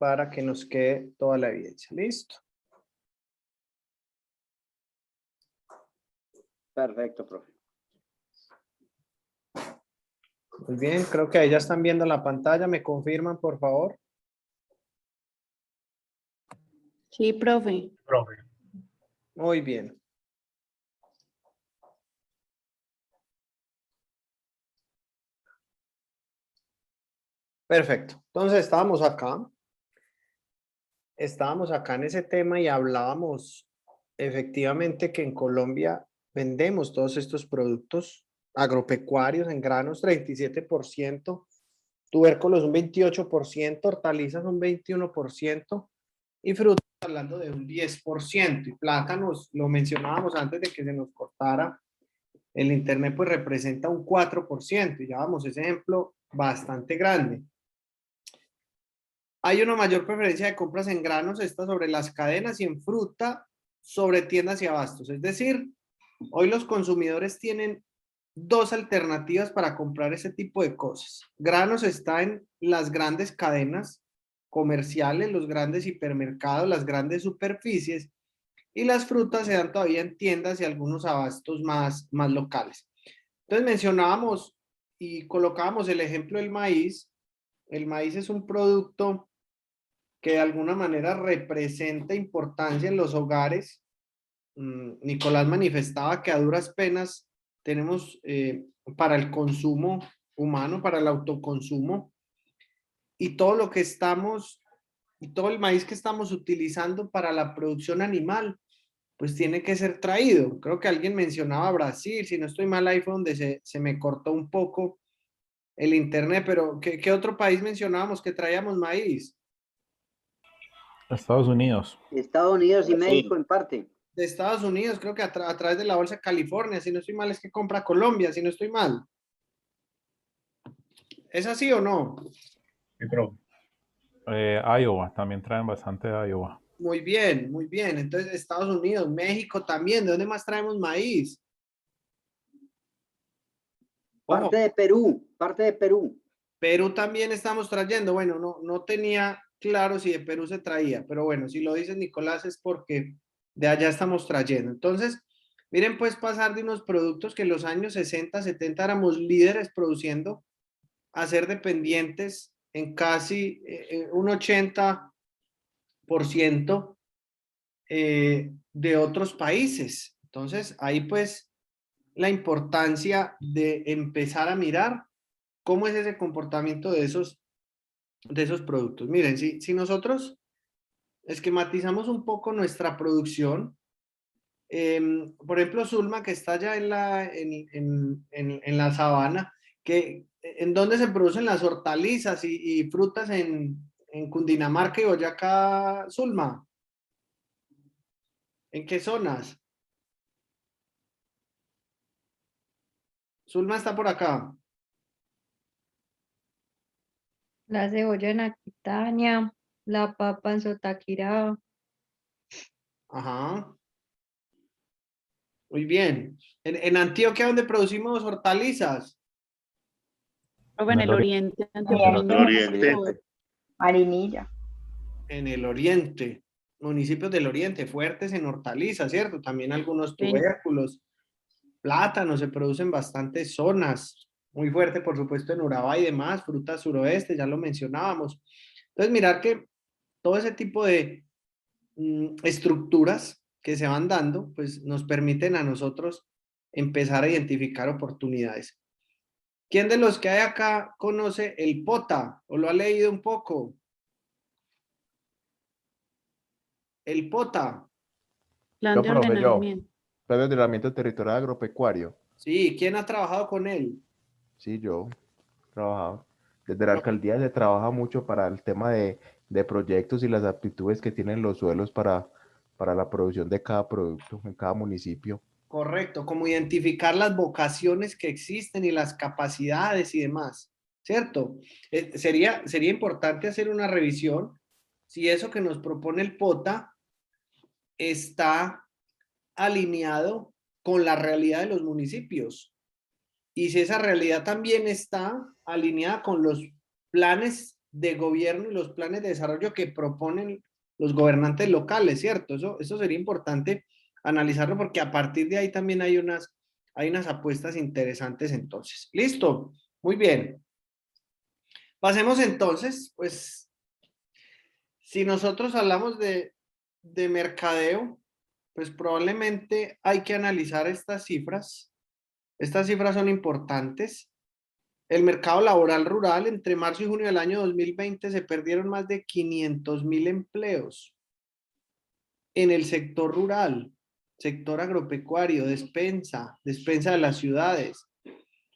para que nos quede toda la evidencia. ¿Listo? Perfecto, profe. Muy bien, creo que ahí ya están viendo la pantalla. ¿Me confirman, por favor? Sí, profe. Muy bien. Perfecto. Entonces estábamos acá. Estábamos acá en ese tema y hablábamos efectivamente que en Colombia vendemos todos estos productos agropecuarios en granos 37%, tubérculos un 28%, hortalizas un 21% y frutas hablando de un 10%. Y plátanos, lo mencionábamos antes de que se nos cortara el internet, pues representa un 4%. Y ya vamos, ese ejemplo bastante grande. Hay una mayor preferencia de compras en granos, esta sobre las cadenas, y en fruta sobre tiendas y abastos. Es decir, hoy los consumidores tienen dos alternativas para comprar ese tipo de cosas. Granos está en las grandes cadenas comerciales, los grandes hipermercados, las grandes superficies, y las frutas se dan todavía en tiendas y algunos abastos más locales. Entonces mencionábamos y colocábamos el ejemplo del maíz. El maíz es un producto que de alguna manera representa importancia en los hogares. Nicolás manifestaba que a duras penas tenemos para el consumo humano, para el autoconsumo, y todo lo que estamos, y todo el maíz que estamos utilizando para la producción animal, pues tiene que ser traído. Creo que alguien mencionaba Brasil, si no estoy mal, ahí fue donde se me cortó un poco el internet, pero ¿qué otro país mencionábamos que traíamos maíz? Estados Unidos. Estados Unidos y Sí. México en parte. De Estados Unidos, creo que a través de la Bolsa de California, si no estoy mal, es que compra Colombia, si no estoy mal. ¿Es así o no? Sí, profe. Iowa, también traen bastante de Iowa. Muy bien, muy bien. Entonces, Estados Unidos, México también. ¿De dónde más traemos maíz? Ojo, Parte de Perú, parte de Perú. Perú también estamos trayendo. Bueno, no tenía claro si de Perú se traía, pero bueno, si lo dice Nicolás es porque de allá estamos trayendo. Entonces, miren, pues pasar de unos productos que en los años 60, 70 éramos líderes produciendo a ser dependientes en casi un 80% de otros países. Entonces, ahí pues la importancia de empezar a mirar cómo es ese comportamiento de esos productos. Miren, si nosotros esquematizamos un poco nuestra producción, por ejemplo, Zulma, que está allá en la sabana, ¿en dónde se producen las hortalizas y frutas en Cundinamarca y Boyacá, Zulma? ¿En qué zonas? Zulma está por acá. La cebolla en Aquitania, la papa en Sotaquirá. Ajá. Muy bien. En Antioquia, ¿dónde producimos hortalizas? Profe, en el oriente. En el oriente. Marinilla. En el oriente. Municipios del oriente, fuertes en hortalizas, ¿cierto? También algunos Sí. tubérculos, plátanos, se producen bastantes zonas. Muy fuerte, por supuesto, en Urabá y demás, frutas suroeste, ya lo mencionábamos. Entonces, mirar que todo ese tipo de estructuras que se van dando, pues nos permiten a nosotros empezar a identificar oportunidades. ¿Quién de los que hay acá conoce el POTA o lo ha leído un poco? El POTA. Plan de ordenamiento. Plan de ordenamiento territorial agropecuario. Sí, ¿quién ha trabajado con él? Sí, yo he trabajado. Desde la alcaldía se trabaja mucho para el tema de proyectos y las aptitudes que tienen los suelos para la producción de cada producto en cada municipio. Correcto, como identificar las vocaciones que existen y las capacidades y demás, ¿cierto? Sería importante hacer una revisión si eso que nos propone el POTA está alineado con la realidad de los municipios y si esa realidad también está alineada con los planes de gobierno y los planes de desarrollo que proponen los gobernantes locales, ¿cierto? Eso sería importante analizarlo porque a partir de ahí también hay unas apuestas interesantes entonces. ¿Listo? Muy bien. Pasemos entonces, pues, si nosotros hablamos de mercadeo, pues probablemente hay que analizar estas cifras. Estas cifras son importantes. El mercado laboral rural, entre marzo y junio del año 2020 se perdieron más de 500.000 empleos en el sector rural, sector agropecuario, despensa de las ciudades.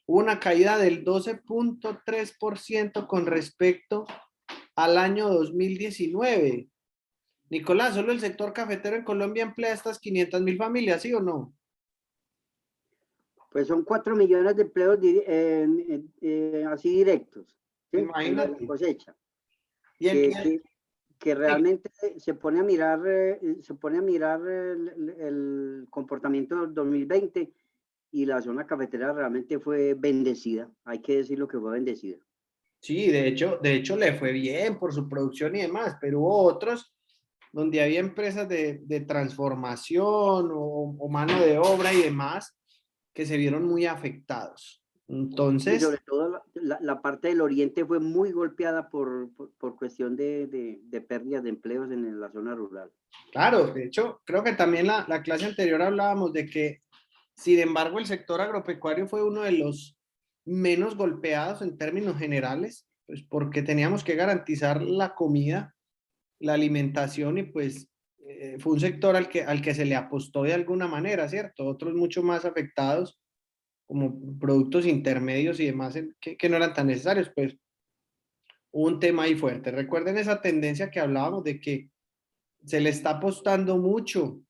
Hubo una caída del 12.3% con respecto al año 2019. Nicolás, ¿solo el sector cafetero en Colombia emplea estas 500.000 familias, sí o no? Pues son 4 millones de empleos así directos, ¿sí? Imagínate. En la cosecha. Y Que realmente se pone a mirar, el comportamiento del 2020 y la zona cafetera realmente fue bendecida. Hay que decir lo que fue bendecida. sí, de hecho le fue bien por su producción y demás, pero hubo otros donde había empresas de transformación o mano de obra y demás que se vieron muy afectados. Y Entonces, sobre todo la parte del oriente fue muy golpeada por cuestión de pérdidas de empleos en la zona rural. claro, de hecho, creo que también la clase anterior hablábamos de que, sin embargo, el sector agropecuario fue uno de los menos golpeados en términos generales, pues porque teníamos que garantizar la comida, la alimentación y pues fue un sector al que se le apostó de alguna manera, ¿cierto? Otros mucho más afectados, como productos intermedios y demás que no eran tan necesarios, pues hubo un tema ahí fuerte. Recuerden esa tendencia que hablábamos de que se le está apostando mucho,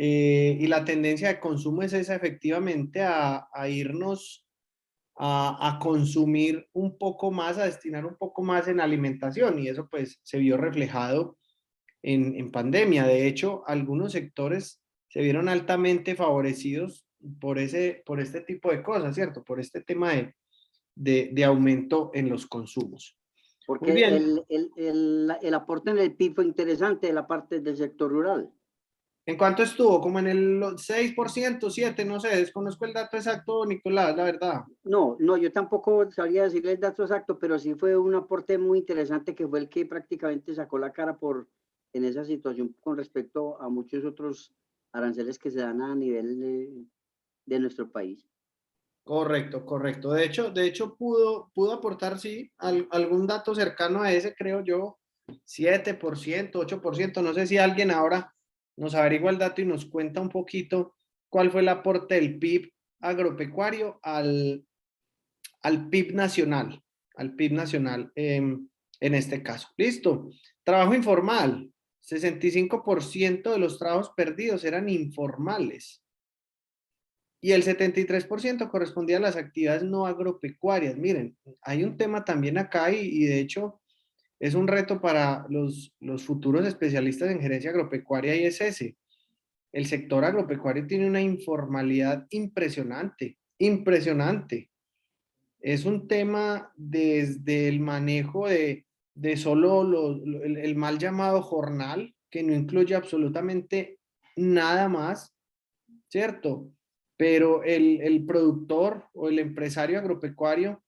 y la tendencia de consumo es esa efectivamente a irnos a consumir un poco más, a destinar un poco más en alimentación y eso pues se vio reflejado en pandemia. De hecho, algunos sectores se vieron altamente favorecidos por este tipo de cosas, ¿cierto? Por este tema de aumento en los consumos. Porque Muy bien. el aporte en el PIB fue interesante de la parte del sector rural. ¿En cuánto estuvo? Como en el 6%, 7%, no sé, desconozco el dato exacto, Nicolás, la verdad. No, yo tampoco sabría decirle el dato exacto, pero sí fue un aporte muy interesante que fue el que prácticamente sacó la cara en esa situación con respecto a muchos otros aranceles que se dan a nivel de nuestro país. Correcto. De hecho pudo aportar, sí, algún dato cercano a ese, creo yo, 7%, 8%. No sé si alguien ahora nos averigua el dato y nos cuenta un poquito cuál fue el aporte del PIB agropecuario al PIB nacional, en este caso. Listo. Trabajo informal. 65% de los trabajos perdidos eran informales. Y el 73% correspondía a las actividades no agropecuarias. Miren, hay un tema también acá y de hecho es un reto para los futuros especialistas en gerencia agropecuaria y es ese. El sector agropecuario tiene una informalidad impresionante. Es un tema desde el manejo de solo el mal llamado jornal, que no incluye absolutamente nada más, ¿cierto? Pero el productor o el empresario agropecuario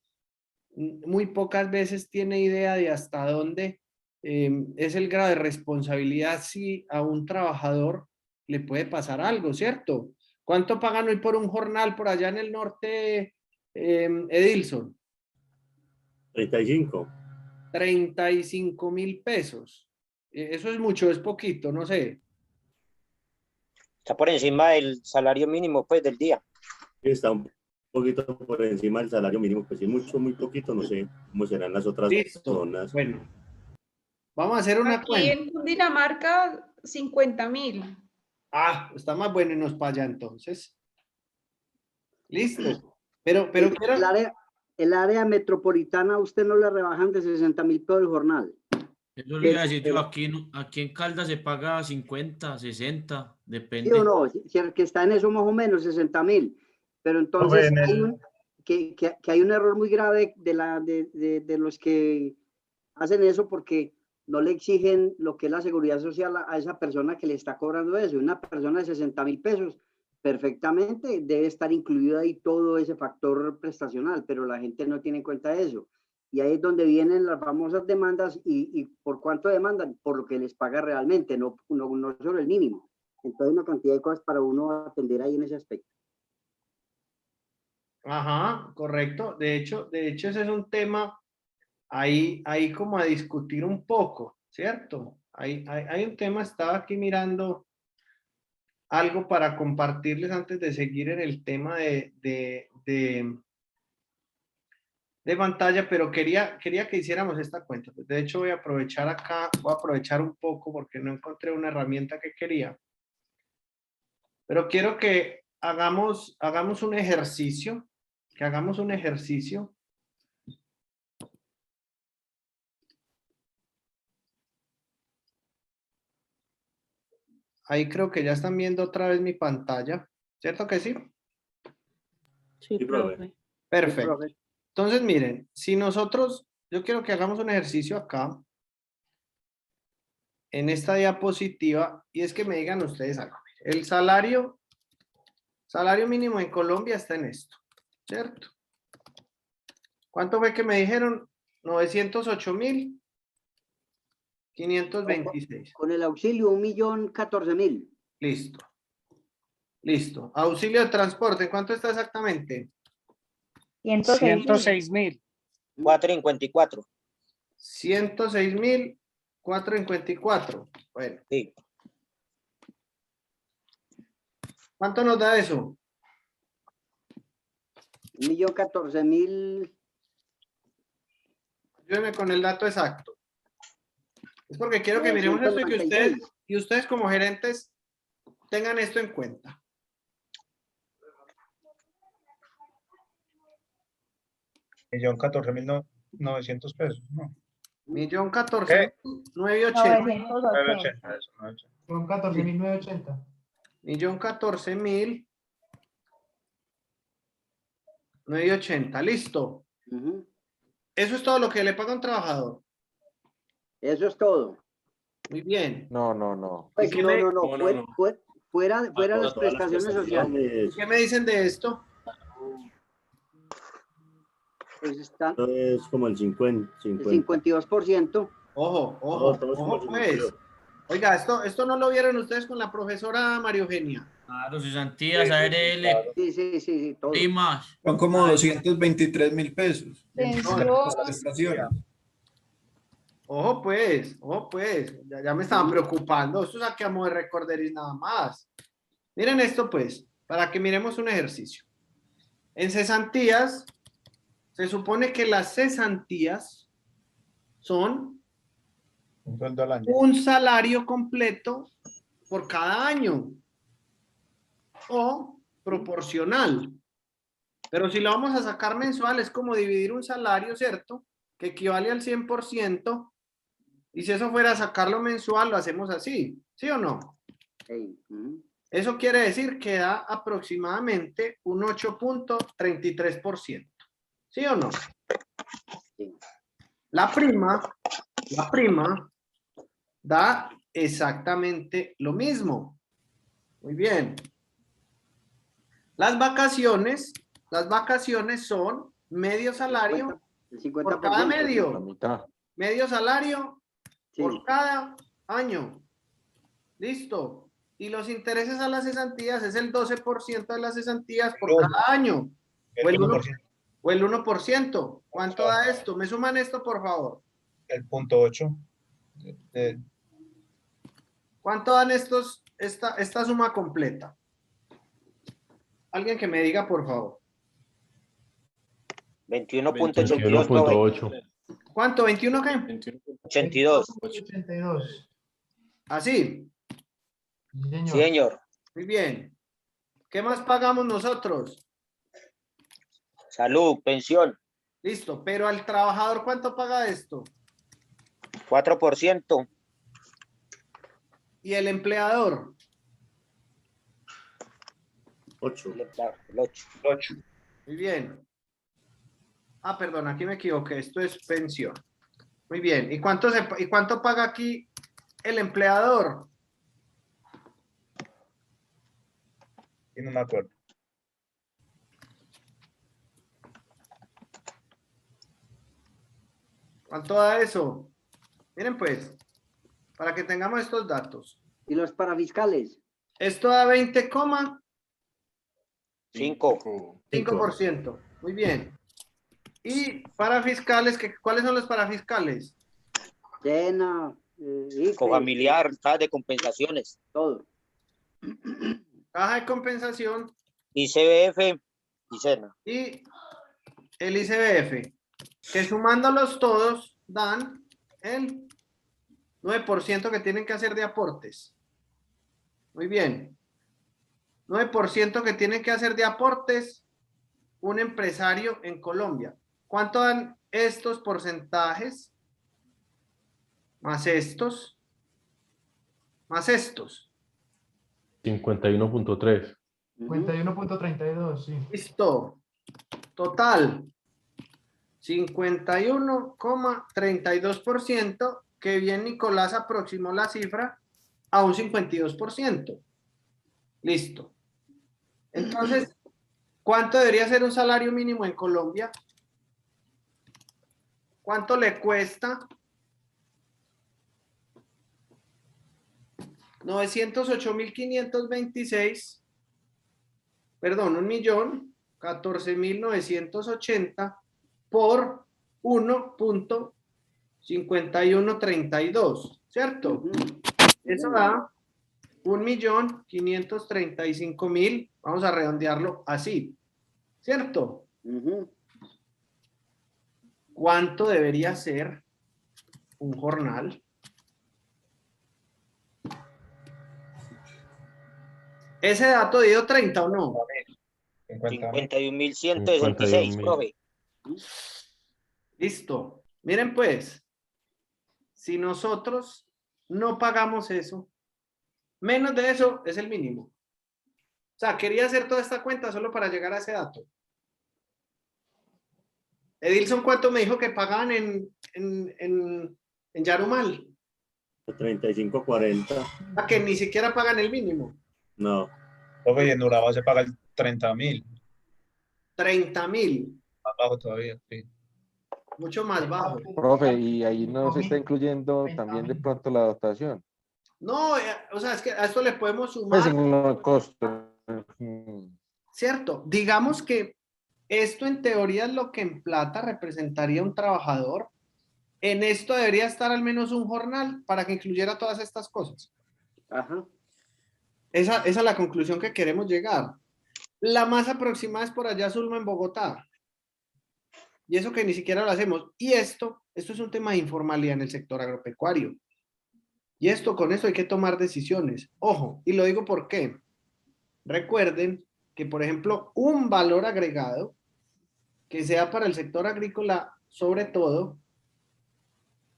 muy pocas veces tiene idea de hasta dónde es el grado de responsabilidad si a un trabajador le puede pasar algo, ¿cierto? ¿Cuánto pagan hoy por un jornal por allá en el norte, Edilson? 35. 35.000 pesos. Eso es mucho, es poquito, no sé. Está por encima del salario mínimo, pues, del día. Está un poquito por encima del salario mínimo, pues sí, mucho, muy poquito, no sé cómo serán las otras Listo. zonas. Bueno, vamos a hacer una Aquí cuenta. en Cundinamarca, 50.000. Ah, está más bueno y nos para allá entonces. Listo. Pero El área metropolitana, usted no le rebajan de 60.000 pesos el jornal. Eso le iba a decir yo, aquí en Caldas se paga 50, 60, depende. ¿Sí o no? Si el que está en eso más o menos, 60.000. Pero entonces que hay un error muy grave de los que hacen eso porque no le exigen lo que es la seguridad social a esa persona que le está cobrando eso. Una persona de 60.000 pesos perfectamente debe estar incluido ahí todo ese factor prestacional, pero la gente no tiene en cuenta eso. Y ahí es donde vienen las famosas demandas y ¿por cuánto demandan? Por lo que les paga realmente, no solo el mínimo. Entonces hay una cantidad de cosas para uno atender ahí en ese aspecto. Ajá, correcto. De hecho, ese es un tema ahí como a discutir un poco, ¿cierto? Hay un tema, estaba aquí mirando algo para compartirles antes de seguir en el tema de pantalla, pero quería que hiciéramos esta cuenta. De hecho, voy a aprovechar acá, voy a aprovechar un poco porque no encontré una herramienta que quería. Pero quiero que hagamos un ejercicio, Ahí creo que ya están viendo otra vez mi pantalla, ¿cierto que sí? Sí, profe. Perfecto. Entonces, miren, si nosotros, yo quiero que hagamos un ejercicio acá, en esta diapositiva, y es que me digan ustedes algo. El salario mínimo en Colombia está en esto, ¿cierto? ¿Cuánto fue que me dijeron? 908.526. Con el auxilio, 1.014.000. Listo. Auxilio de transporte, ¿cuánto está exactamente? 106.000. 454. 106.454. Bueno. Sí. ¿Cuánto nos da eso? 1.014.000. Ayúdenme con el dato exacto. Es porque quiero que miremos esto y ustedes como gerentes tengan esto en cuenta. $1.014.900 pesos, ¿no? 1.014.980. 980. Son 14.980. 1.014.980. Listo. Eso es todo lo que le paga un trabajador. Eso es todo. Muy bien. No. Pues no. Fuera las prestaciones sociales. ¿Qué me dicen de esto? Pues está Es como el 50. el 52%. Ojo, pues. Oiga, esto no lo vieron ustedes con la profesora María Eugenia. Claro, cesantías, ARL, Sí, todo. primas. Son como 223.000 pesos. Prestaciones. Ojo pues, ya me estaban preocupando. Esto es aquí a modo de recorderis nada más. Miren esto pues, para que miremos un ejercicio. En cesantías, se supone que las cesantías son Un sueldo al año. un salario completo por cada año o proporcional. Pero si lo vamos a sacar mensual, es como dividir un salario, ¿cierto? Que equivale al 100%. Y si eso fuera a sacarlo mensual, lo hacemos así, ¿sí o no? Eso quiere decir que da aproximadamente un 8.33%, ¿sí o no? La prima da exactamente lo mismo. Muy bien. Las vacaciones son medio salario por cada medio. La mitad. Medio salario por cada año. Listo. Y los intereses a las cesantías es el 12% de las cesantías por cada año. O el 1%. ¿Cuánto da esto? ¿Me suman esto, por favor? El 0.8. ¿Cuánto dan esta suma completa? Alguien que me diga, por favor. 21.82. ¿Cuánto? ¿21 qué? 82. 82. ¿Así? Sí, señor. Muy bien. ¿Qué más pagamos nosotros? Salud, pensión. Listo, pero al trabajador, ¿cuánto paga esto? 4%. ¿Y el empleador? 8. El 8. Muy bien. Ah, perdón, aquí me equivoqué. Esto es pensión. Muy bien. ¿Y cuánto paga aquí el empleador? Y no me acuerdo. ¿Cuánto da eso? Miren pues, para que tengamos estos datos. ¿Y los parafiscales? Esto da 20,5%. 5. Muy bien. Y para fiscales, ¿cuáles son los parafiscales? Cena, IFE, Cofamiliar, caja de compensaciones. todo. Caja de compensación ICBF y SENA. y el ICBF, que sumándolos todos dan el 9% que tienen que hacer de aportes. Muy bien. 9% que tienen que hacer de aportes un empresario en Colombia. ¿Cuánto dan estos porcentajes? Más estos. Más estos. 51.3. 51.32, sí. Listo. Total. 51,32%, que bien Nicolás aproximó la cifra a un 52%. Listo. Entonces, ¿cuánto debería ser un salario mínimo en Colombia? ¿Cuánto le cuesta? 908.526, perdón, 1.014.980 por 1.5132, ¿cierto? Eso da 1.535.000, vamos a redondearlo así, ¿cierto? ¿Cuánto debería ser un jornal? ¿Ese dato dio 30 o no? 51.166, profe. Listo. Miren pues, si nosotros no pagamos eso, menos de eso es el mínimo. O sea, quería hacer toda esta cuenta solo para llegar a ese dato. Edilson, ¿cuánto me dijo que pagaban en Yarumal? 35-40. A que ni siquiera pagan el mínimo. No. Profe, y en Urabá se paga el 30.000. 30.000. Más bajo todavía, sí. Mucho más bajo. Profe, y ahí no se está incluyendo también de pronto la dotación. No, o sea, es que a esto le podemos Pues sumar. en los costos. Cierto. Digamos que esto en teoría es lo que en plata representaría un trabajador. En esto debería estar al menos un jornal para que incluyera todas estas cosas. Ajá. Esa es la conclusión que queremos llegar. La más aproximada es por allá, Zulma, en Bogotá. Y eso que ni siquiera lo hacemos. Y esto es un tema de informalidad en el sector agropecuario. Y con esto hay que tomar decisiones. Ojo, y lo digo por qué. Recuerden que, por ejemplo, un valor agregado que sea para el sector agrícola, sobre todo,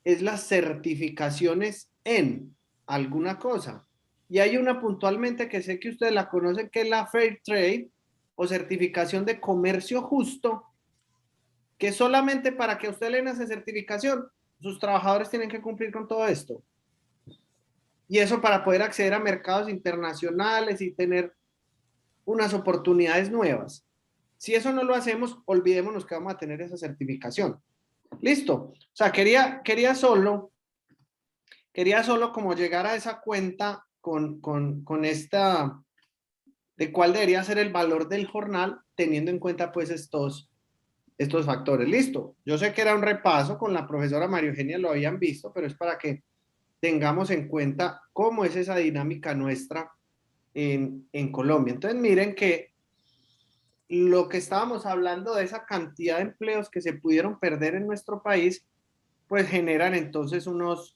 es las certificaciones en alguna cosa. Y hay una puntualmente que sé que ustedes la conocen, que es la Fair Trade o certificación de comercio justo, que solamente para que usted le den esa certificación, sus trabajadores tienen que cumplir con todo esto. Y eso para poder acceder a mercados internacionales y tener unas oportunidades nuevas. Si eso no lo hacemos, olvidémonos que vamos a tener esa certificación. Listo. O sea, quería solo como llegar a esa cuenta con esta, de cuál debería ser el valor del jornal, teniendo en cuenta pues estos factores. Listo. Yo sé que era un repaso, con la profesora María Eugenia lo habían visto, pero es para que tengamos en cuenta cómo es esa dinámica nuestra en Colombia. Entonces miren que lo que estábamos hablando de esa cantidad de empleos que se pudieron perder en nuestro país, pues generan entonces unos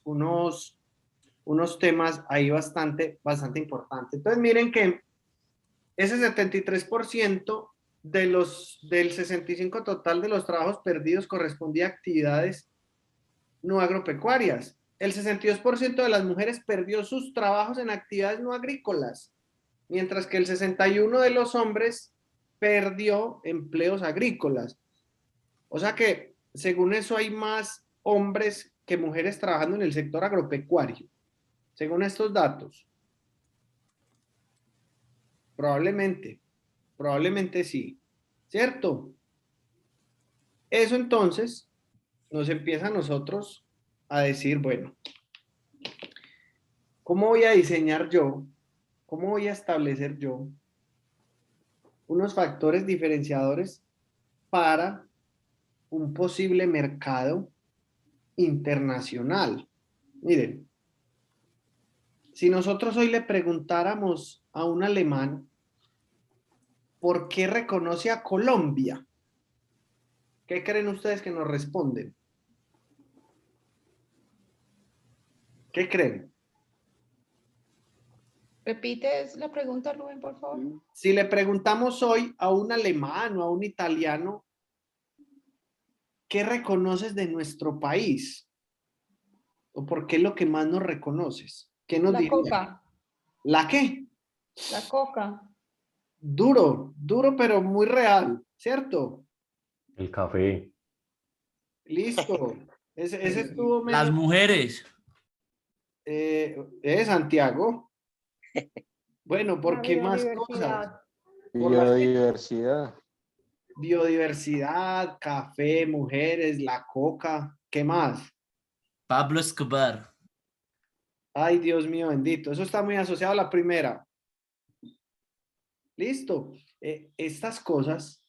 temas ahí bastante importantes. Entonces miren que ese 73% del 65% total de los trabajos perdidos correspondía a actividades no agropecuarias. El 62% de las mujeres perdió sus trabajos en actividades no agrícolas, mientras que el 61% de los hombres perdió empleos agrícolas. O sea que, según eso, hay más hombres que mujeres trabajando en el sector agropecuario, según estos datos. Probablemente sí, ¿cierto? Eso entonces nos empieza a nosotros a decir, bueno, ¿cómo voy a diseñar yo? ¿Cómo voy a establecer yo unos factores diferenciadores para un posible mercado internacional? Miren, si nosotros hoy le preguntáramos a un alemán por qué reconoce a Colombia, ¿qué creen ustedes que nos responden? ¿Qué creen? ¿Repites la pregunta, Rubén, por favor? Si le preguntamos hoy a un alemán o a un italiano, ¿qué reconoces de nuestro país? ¿O por qué es lo que más nos reconoces? ¿Qué nos La diría? coca. ¿La qué? La coca. Duro, pero muy real, ¿cierto? El café. Listo. Ese estuvo Las menos. mujeres. Santiago. Bueno, ¿por La qué más cosas? biodiversidad. Por las Biodiversidad. biodiversidad, café, mujeres, la coca, ¿qué más? Pablo Escobar. Ay, Dios mío bendito. Eso está muy asociado a la primera. Listo. Estas cosas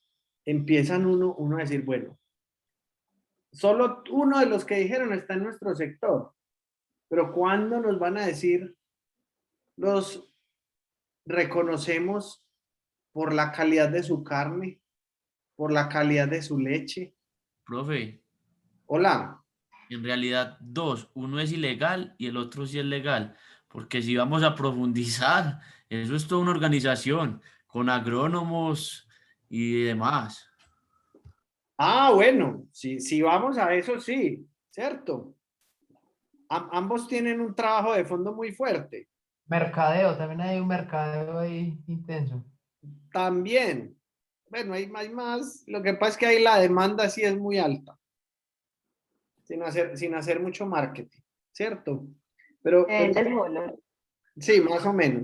empiezan uno a decir, bueno, solo uno de los que dijeron está en nuestro sector. Pero ¿cuándo nos van a decir los reconocemos por la calidad de su carne, por la calidad de su leche? Profe, Hola. en realidad dos. Uno es ilegal y el otro sí es legal. Porque si vamos a profundizar, eso es toda una organización con agrónomos y demás. Ah, bueno, si vamos a eso, sí, ¿cierto? Ambos tienen un trabajo de fondo muy fuerte. Mercadeo, también hay un mercadeo ahí intenso. También. Bueno, hay más. Lo que pasa es que ahí la demanda sí es muy alta. Sin hacer mucho marketing, ¿cierto? Pero sí, más o menos.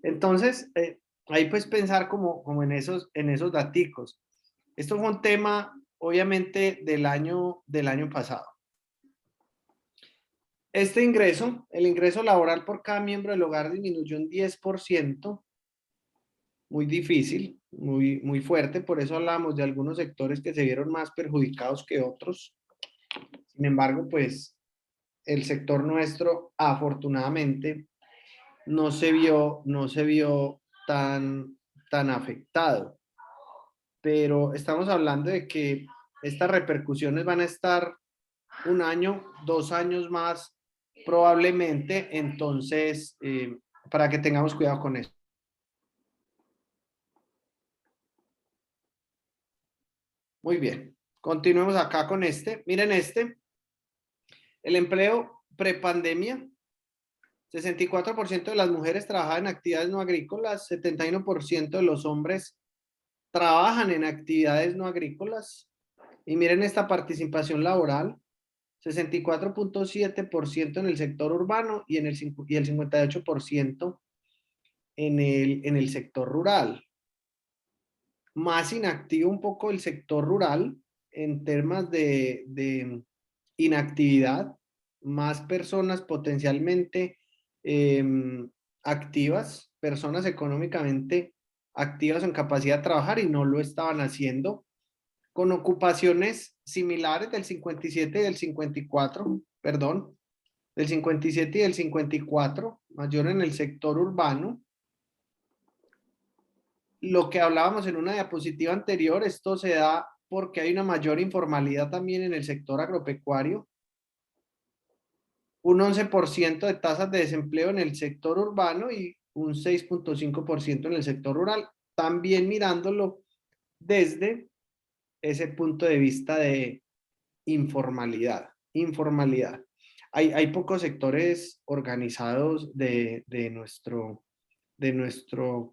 Entonces, ahí pues pensar como en esos daticos. Esto fue un tema, obviamente, del año pasado. Este ingreso, el ingreso laboral por cada miembro del hogar disminuyó un 10%, muy difícil, muy fuerte, por eso hablamos de algunos sectores que se vieron más perjudicados que otros. Sin embargo, pues el sector nuestro, afortunadamente, no se vio tan afectado. Pero estamos hablando de que estas repercusiones van a estar 1 año, 2 años más probablemente, entonces, para que tengamos cuidado con eso. Muy bien, continuemos acá con este. Miren este, el empleo prepandemia, 64% de las mujeres trabajaban en actividades no agrícolas, 71% de los hombres trabajan en actividades no agrícolas. Y miren esta participación laboral, 64.7% en el sector urbano y el 58% en el sector rural. Más inactivo un poco el sector rural en temas de inactividad, más personas potencialmente activas, personas económicamente activas en capacidad de trabajar y no lo estaban haciendo, con ocupaciones similares del 57 y del 54, perdón, del 57 y del 54, mayor en el sector urbano. Lo que hablábamos en una diapositiva anterior, esto se da porque hay una mayor informalidad también en el sector agropecuario. Un 11% de tasas de desempleo en el sector urbano y un 6.5% en el sector rural. También mirándolo desde ese punto de vista de informalidad. Hay pocos sectores organizados de nuestro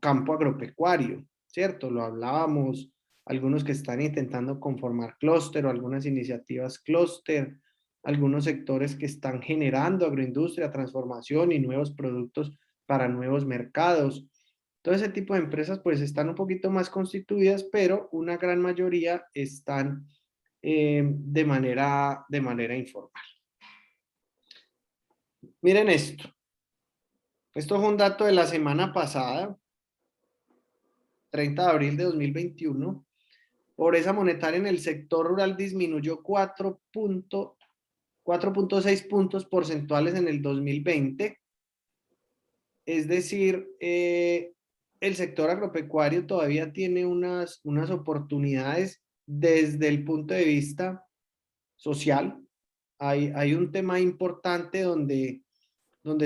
campo agropecuario, ¿cierto? Lo hablábamos algunos que están intentando conformar clúster o algunas iniciativas clúster, algunos sectores que están generando agroindustria, transformación y nuevos productos para nuevos mercados. Todo ese tipo de empresas pues están un poquito más constituidas, pero una gran mayoría están de manera informal. Miren esto. Esto fue un dato de la semana pasada, 30 de abril de 2021. Pobreza monetaria en el sector rural disminuyó 4.6 puntos porcentuales en el 2020. Es decir, el sector agropecuario todavía tiene unas oportunidades desde el punto de vista social. Hay un tema importante donde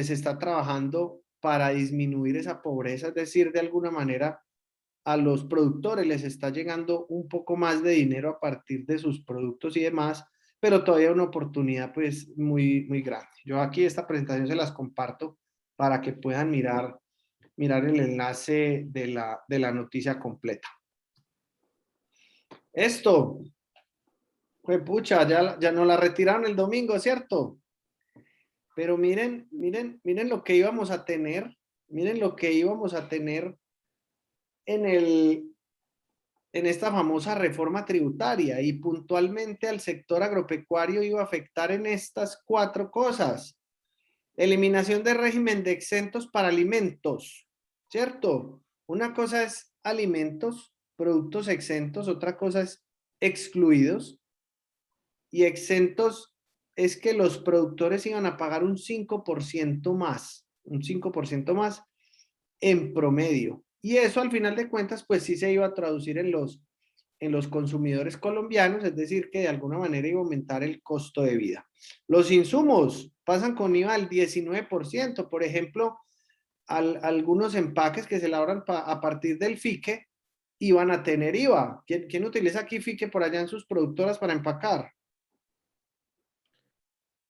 se está trabajando para disminuir esa pobreza, es decir, de alguna manera a los productores les está llegando un poco más de dinero a partir de sus productos y demás, pero todavía una oportunidad pues muy grande. Yo aquí esta presentación se las comparto para que puedan mirar el enlace de la noticia completa. Esto, pues pucha, ya nos la retiraron el domingo, ¿cierto? Pero miren lo que íbamos a tener, en esta famosa reforma tributaria, y puntualmente al sector agropecuario iba a afectar en estas 4 cosas. Eliminación del régimen de exentos para alimentos, ¿cierto? Una cosa es alimentos, productos exentos, otra cosa es excluidos, y exentos es que los productores iban a pagar un 5% más en promedio. Y eso al final de cuentas, pues sí se iba a traducir en los consumidores colombianos, es decir, que de alguna manera iba a aumentar el costo de vida. Los insumos pasan con IVA al 19%, por ejemplo, algunos empaques que se elaboran a partir del fique iban a tener IVA. ¿Quién utiliza aquí fique por allá en sus productoras para empacar?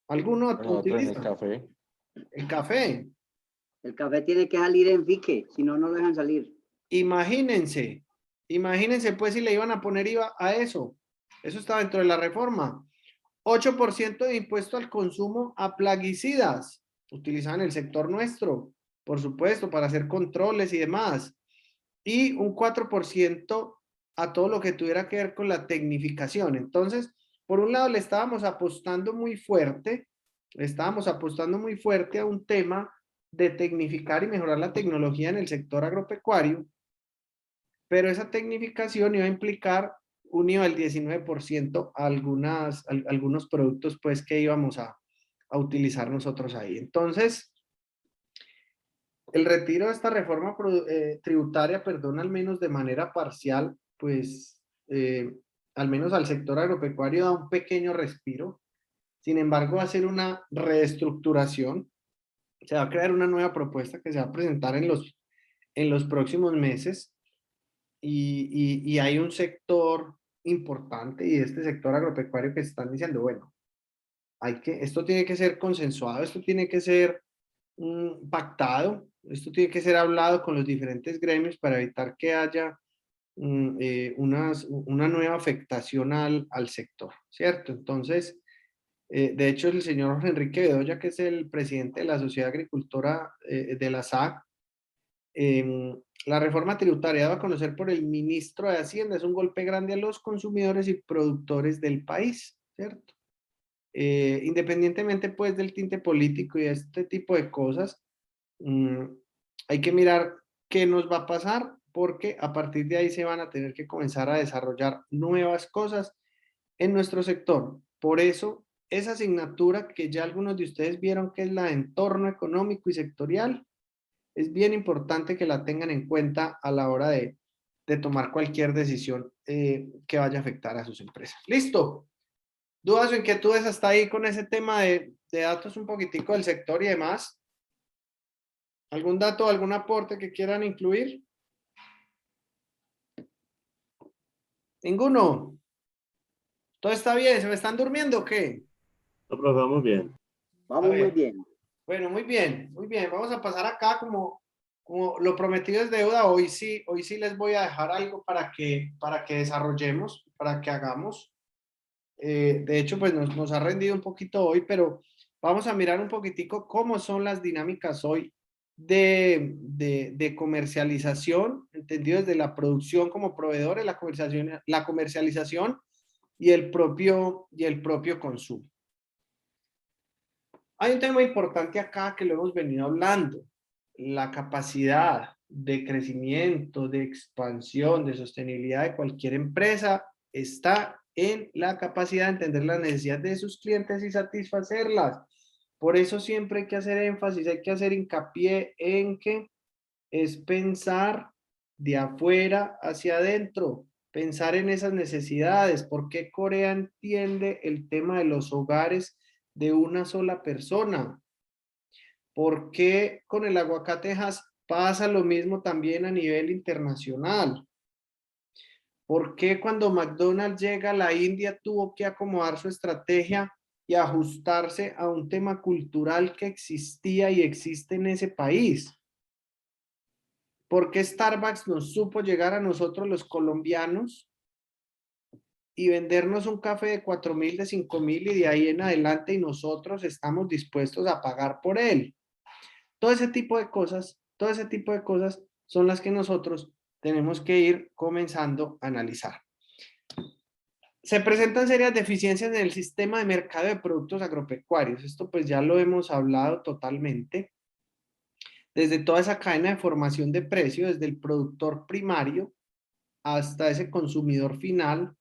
¿Alguno Nosotros en el utiliza? café. El café. El café tiene que salir en fique, si no, no lo dejan salir. Imagínense pues si le iban a poner IVA a eso. Eso está dentro de la reforma. 8% de impuesto al consumo a plaguicidas, utilizaban el sector nuestro, por supuesto, para hacer controles y demás. Y un 4% a todo lo que tuviera que ver con la tecnificación. Entonces, por un lado le estábamos apostando muy fuerte a un tema de tecnificar y mejorar la tecnología en el sector agropecuario, pero esa tecnificación iba a implicar un IVA del 19% a algunos productos pues que íbamos a utilizar nosotros ahí. Entonces, el retiro de esta reforma tributaria, al menos de manera parcial, pues al menos al sector agropecuario da un pequeño respiro. Sin embargo, va a ser una reestructuración. Se va a crear una nueva propuesta que se va a presentar en los próximos meses. Y hay un sector importante, y este sector agropecuario, que están diciendo, bueno, esto tiene que ser consensuado, esto tiene que ser pactado, esto tiene que ser hablado con los diferentes gremios para evitar que haya una nueva afectación al sector, ¿cierto? Entonces, de hecho, el señor Jorge Enrique Bedoya, que es el presidente de la Sociedad Agricultora de la SAC, la reforma tributaria dada a conocer por el ministro de Hacienda es un golpe grande a los consumidores y productores del país, ¿cierto? Independientemente pues del tinte político y este tipo de cosas, hay que mirar qué nos va a pasar, porque a partir de ahí se van a tener que comenzar a desarrollar nuevas cosas en nuestro sector. Por eso, esa asignatura que ya algunos de ustedes vieron, que es la de entorno económico y sectorial, es bien importante que la tengan en cuenta a la hora de tomar cualquier decisión que vaya a afectar a sus empresas. ¿Listo? ¿Dudas o inquietudes hasta ahí con ese tema de datos un poquitico del sector y demás? ¿Algún dato, algún aporte que quieran incluir? ¿Ninguno? ¿Todo está bien? ¿Se me están durmiendo o qué? No, profe, vamos bien. Vamos muy bien. Bueno, muy bien, muy bien. Vamos a pasar acá como como lo prometido es deuda, hoy sí les voy a dejar algo para que desarrollemos, para que hagamos. De hecho, pues nos ha rendido un poquito hoy, pero vamos a mirar un poquitico cómo son las dinámicas hoy de comercialización, entendido desde la producción como proveedores, la comercialización y el propio consumo. Hay un tema importante acá que lo hemos venido hablando, la capacidad de crecimiento, de expansión, de sostenibilidad de cualquier empresa está en la capacidad de entender las necesidades de sus clientes y satisfacerlas. Por eso siempre hay que hacer énfasis, hay que hacer hincapié en que es pensar de afuera hacia adentro, pensar en esas necesidades. ¿Por qué Corea entiende el tema de los hogares de una sola persona? ¿Por qué con el aguacatejas pasa lo mismo también a nivel internacional? ¿Por qué cuando McDonald's llega a la India tuvo que acomodar su estrategia y ajustarse a un tema cultural que existía y existe en ese país? ¿Por qué Starbucks nos supo llegar a nosotros los colombianos y vendernos un café de 4.000, de 5.000 y de ahí en adelante y nosotros estamos dispuestos a pagar por él? Todo ese tipo de cosas son las que nosotros tenemos que ir comenzando a analizar. Se presentan serias deficiencias en el sistema de mercado de productos agropecuarios. Esto pues ya lo hemos hablado totalmente. Desde toda esa cadena de formación de precios, desde el productor primario hasta ese consumidor final,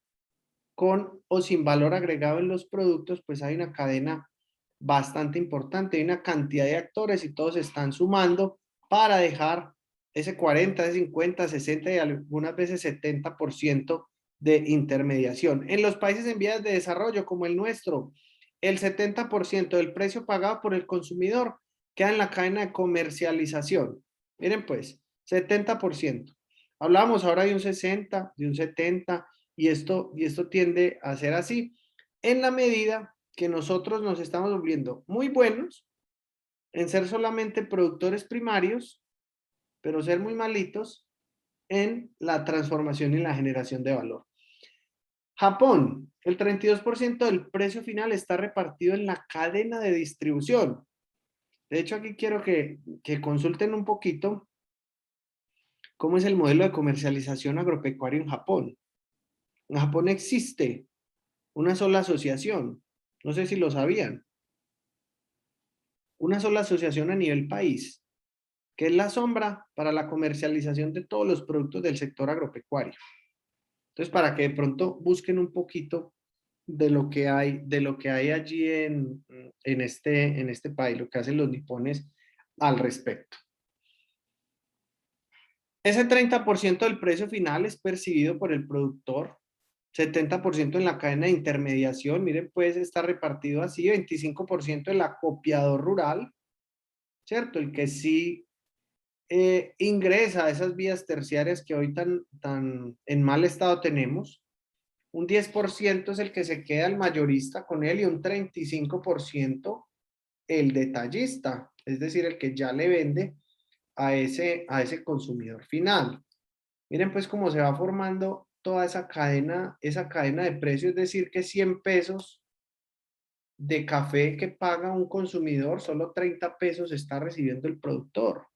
con o sin valor agregado en los productos, pues hay una cadena bastante importante, hay una cantidad de actores y todos están sumando para dejar ese 40, ese 50, 60 y algunas veces 70% de intermediación. En los países en vías de desarrollo como el nuestro, el 70% del precio pagado por el consumidor queda en la cadena de comercialización. Miren pues, 70%. Hablábamos ahora de un 60, de un 70, y esto tiende a ser así, en la medida que nosotros nos estamos volviendo muy buenos en ser solamente productores primarios, pero ser muy malitos en la transformación y la generación de valor. Japón, el 32% del precio final está repartido en la cadena de distribución. De hecho, aquí quiero que consulten un poquito cómo es el modelo de comercialización agropecuaria en Japón. En Japón existe una sola asociación, no sé si lo sabían, una sola asociación a nivel país, que es la sombra para la comercialización de todos los productos del sector agropecuario. Entonces, para que de pronto busquen un poquito de lo que hay allí en este país, lo que hacen los nipones al respecto. Ese 30% del precio final es percibido por el productor, 70% en la cadena de intermediación, miren, pues está repartido así, 25% el acopiador rural, ¿cierto? El que sí ingresa a esas vías terciarias que hoy tan en mal estado tenemos. Un 10% es el que se queda el mayorista con él y un 35% el detallista, es decir, el que ya le vende a ese consumidor final. Miren pues cómo se va formando toda esa cadena de precios, es decir, que 100 pesos de café que paga un consumidor, solo 30 pesos está recibiendo el productor.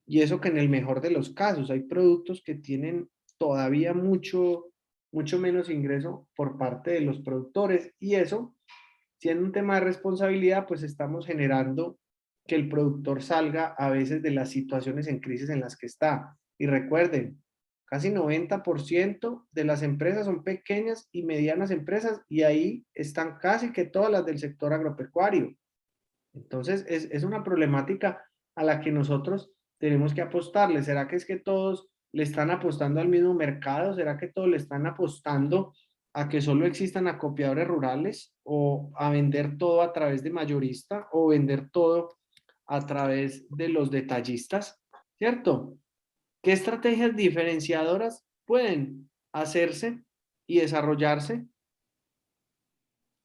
Y eso que en el mejor de los casos hay productos que tienen todavía mucho menos ingreso por parte de los productores, y eso, siendo un tema de responsabilidad, pues estamos generando que el productor salga a veces de las situaciones en crisis en las que está. Y recuerden, casi 90% de las empresas son pequeñas y medianas empresas, y ahí están casi que todas las del sector agropecuario. Entonces, es una problemática a la que nosotros tenemos que apostarle. ¿Será que es que todos le están apostando al mismo mercado? ¿Será que todos le están apostando a que solo existan acopiadores rurales, o a vender todo a través de mayorista, o vender todo a través de los detallistas? ¿Cierto? ¿Qué estrategias diferenciadoras pueden hacerse y desarrollarse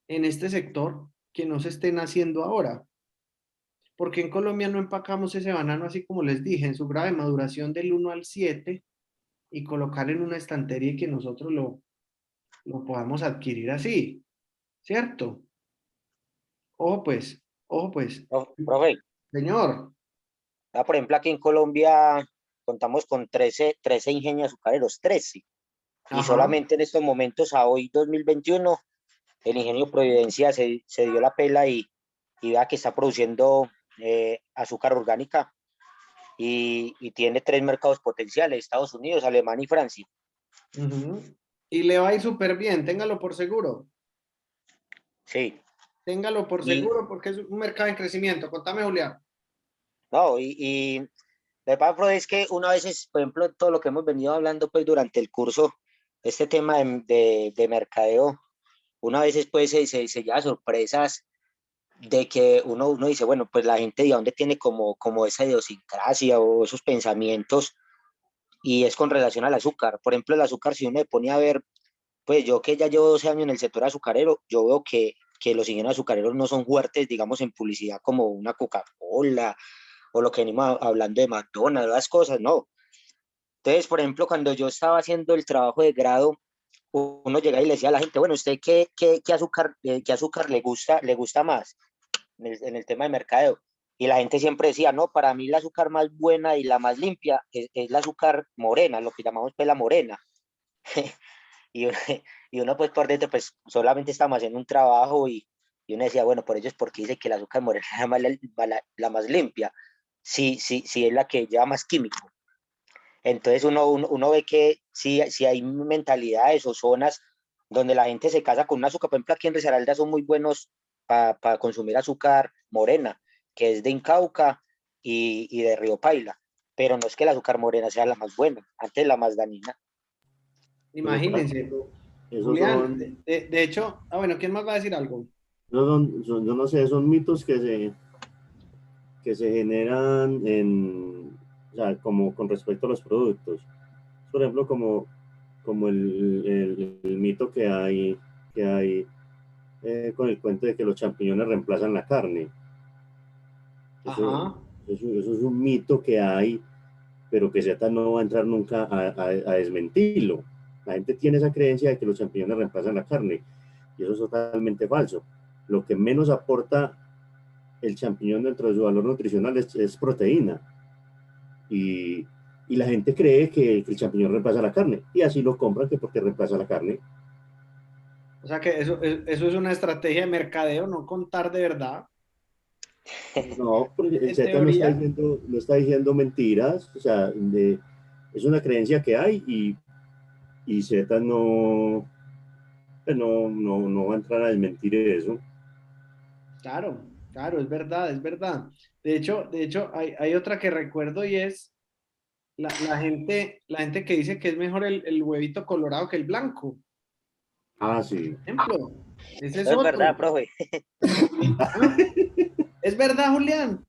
en este sector que no se estén haciendo ahora? porque en Colombia no empacamos ese banano así como les dije, en su grado de maduración del 1 al 7 y colocar en una estantería y que nosotros lo podamos adquirir así, ¿cierto? Ojo pues, Profe, señor. por ejemplo, aquí en Colombia contamos con 13 ingenios azucareros, 13. Y Ajá. solamente en estos momentos, a hoy 2021, el ingenio Providencia se dio la pela y vea que está produciendo azúcar orgánica y tiene 3 mercados potenciales, Estados Unidos, Alemania y Francia. Ujú. Y le va a ir súper bien, téngalo por seguro. Sí. Téngalo por seguro porque es un mercado en crecimiento. Contame, Julián. No, y de paso es que una vez, por ejemplo, todo lo que hemos venido hablando pues durante el curso, este tema de mercadeo, una vez pues se lleva sorpresas de que uno dice, bueno, pues la gente de dónde tiene como esa idiosincrasia o esos pensamientos, y es con relación al azúcar. Por ejemplo, el azúcar, si uno me pone a ver, pues yo que ya llevo 12 años en el sector azucarero, yo veo que los ingenios azucareros no son fuertes, digamos, en publicidad como una Coca-Cola o lo que venimos hablando de McDonald's, las cosas, no. Entonces, por ejemplo, cuando yo estaba haciendo el trabajo de grado, uno llega y le decía a la gente, bueno, ¿usted qué azúcar le gusta más en el tema de mercadeo? Y la gente siempre decía, no, para mí la azúcar más buena y la más limpia es la azúcar morena, lo que llamamos pela morena. y, y uno pues por dentro pues solamente estamos haciendo un trabajo y uno decía, bueno, por ello es porque dice que la azúcar morena es la más limpia, sí es la que lleva más químico. Entonces uno ve que sí hay mentalidades o zonas donde la gente se casa con un azúcar. Por ejemplo, aquí en Risaralda son muy buenos para consumir azúcar morena, que es de Incauca y de Río Paila. Pero no es que la azúcar morena sea la más buena, antes la más dañina. Imagínense. Esos Julián, son, de hecho, bueno, ¿quién más va a decir algo? yo no sé, son mitos que se generan o sea, como con respecto a los productos. Por ejemplo, como el mito que hay con el cuento de que los champiñones reemplazan la carne. Ajá. Eso es un mito que hay, pero que Z no va a entrar nunca a desmentirlo. La gente tiene esa creencia de que los champiñones reemplazan la carne, y eso es totalmente falso. Lo que menos aporta el champiñón dentro de su valor nutricional es proteína. Y la gente cree que el champiñón reemplaza la carne, y así lo compran que porque reemplaza la carne. O sea que eso es una estrategia de mercadeo, no contar de verdad. No, porque el En Z teoría. no está diciendo mentiras, o sea, es una creencia que hay y Z no va a entrar a desmentir eso. Claro, claro, es verdad, es verdad. De hecho, hay otra que recuerdo y es la gente que dice que es mejor el huevito colorado que el blanco. Ah, sí. Ejemplo, ese es Eso es verdad, otro. profe. ¿Ah? ¿Es verdad, Julián?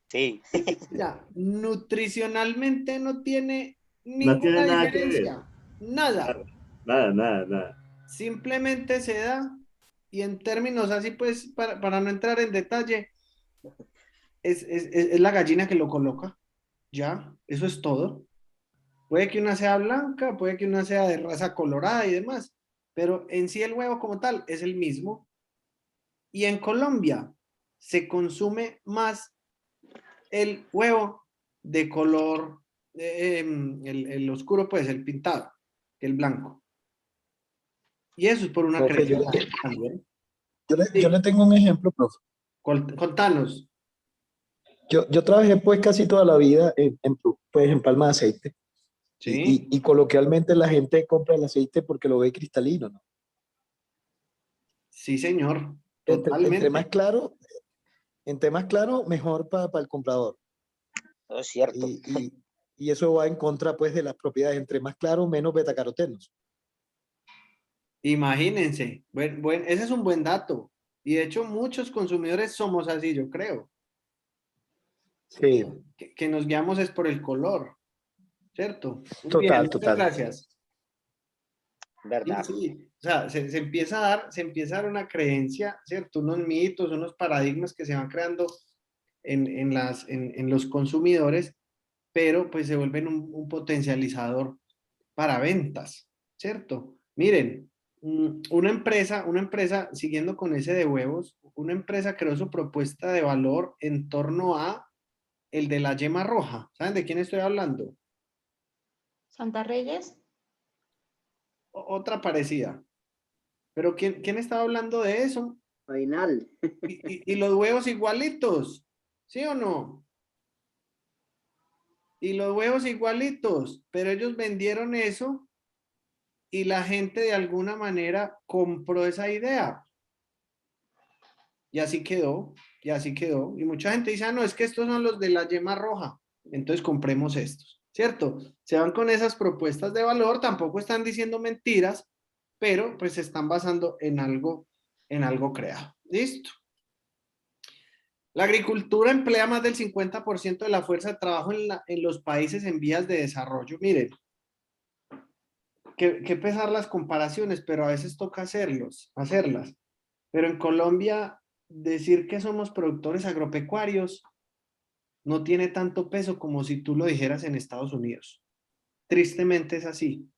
Sí. Ya, nutricionalmente no tiene No tiene ninguna nada que ver. diferencia. Nada. Nada. Simplemente se da y en términos así, pues, para no entrar en detalle, es la gallina que lo coloca. Ya, eso es todo. Puede que una sea blanca, puede que una sea de raza colorada y demás, pero en sí el huevo como tal es el mismo. Y en Colombia se consume más el huevo de color, el oscuro, pues el pintado, que el blanco. Y eso es por una Profe, creencia también. yo le tengo un ejemplo, profe. Contanos. Yo trabajé pues casi toda la vida pues, en palma de aceite. Sí. Y coloquialmente la gente compra el aceite porque lo ve cristalino, ¿no? Sí, señor. Entre más Totalmente. claro, mejor para el comprador. Eso es cierto. Y eso va en contra pues de las propiedades. Entre más claro, menos betacarotenos. Imagínense. Ese es un buen dato. Y de hecho muchos consumidores somos así, yo creo. Sí. Que nos guiamos es por el color, ¿cierto? Muy bien, Total, muchas total. gracias. Verdad. Sí, sea, se empieza a dar una creencia, ¿cierto? Unos mitos, unos paradigmas que se van creando en los consumidores, pero pues se vuelven un potencializador para ventas, ¿cierto? Miren, una empresa, siguiendo con ese de huevos, una empresa creó su propuesta de valor en torno a el de la yema roja. ¿Saben de quién estoy hablando? Santa Reyes. Otra parecida. Pero ¿quién estaba hablando de eso? Final. Y los huevos igualitos, ¿sí o no? Y los huevos igualitos, pero ellos vendieron eso y la gente de alguna manera compró esa idea. Y así quedó, y así quedó. Y mucha gente dice, ah, no, es que estos son los de la yema roja, entonces compremos estos, ¿cierto? Se van con esas propuestas de valor, tampoco están diciendo mentiras, pero pues se están basando en algo creado. ¿Listo? La agricultura emplea más del 50% de la fuerza de trabajo en los países en vías de desarrollo. Miren, que pesar las comparaciones, pero a veces toca hacerlas. Pero en Colombia, decir que somos productores agropecuarios no tiene tanto peso como si tú lo dijeras en Estados Unidos. Tristemente es así.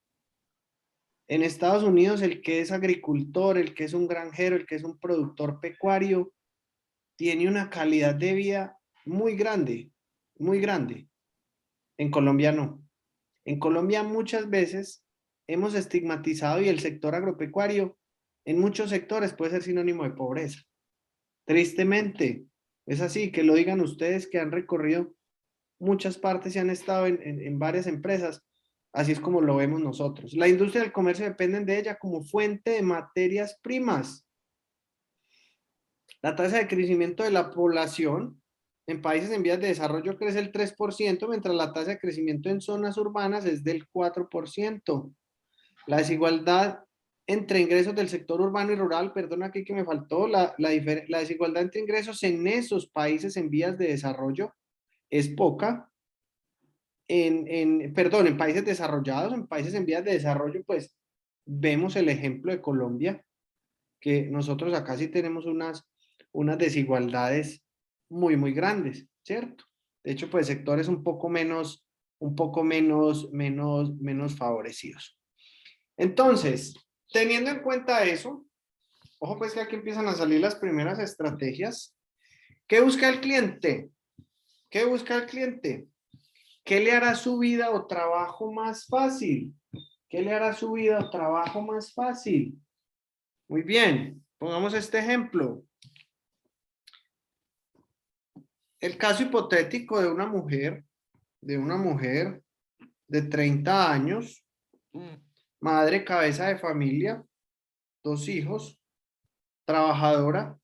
En Estados Unidos, el que es agricultor, el que es un granjero, el que es un productor pecuario, tiene una calidad de vida muy grande, muy grande. En Colombia no. En Colombia muchas veces hemos estigmatizado y el sector agropecuario en muchos sectores puede ser sinónimo de pobreza. Tristemente, es así, que lo digan ustedes que han recorrido muchas partes y han estado en varias empresas. Así es como lo vemos nosotros. La industria del comercio dependen de ella como fuente de materias primas. La tasa de crecimiento de la población en países en vías de desarrollo crece el 3%, mientras la tasa de crecimiento en zonas urbanas es del 4%. La desigualdad entre ingresos del sector urbano y rural, perdón aquí que me faltó, la desigualdad entre ingresos en esos países en vías de desarrollo es poca. Perdón, en países desarrollados, en países en vías de desarrollo, pues vemos el ejemplo de Colombia, que nosotros acá sí tenemos unas desigualdades muy, muy grandes, ¿cierto? De hecho, pues sectores un poco menos favorecidos. Entonces, teniendo en cuenta eso, ojo pues que aquí empiezan a salir las primeras estrategias. ¿Qué busca el cliente? ¿Qué busca el cliente? ¿Qué le hará su vida o trabajo más fácil? ¿Qué le hará su vida o trabajo más fácil? Muy bien, pongamos este ejemplo. El caso hipotético de una mujer de 30 años, madre, cabeza de familia, 2 hijos, trabajadora,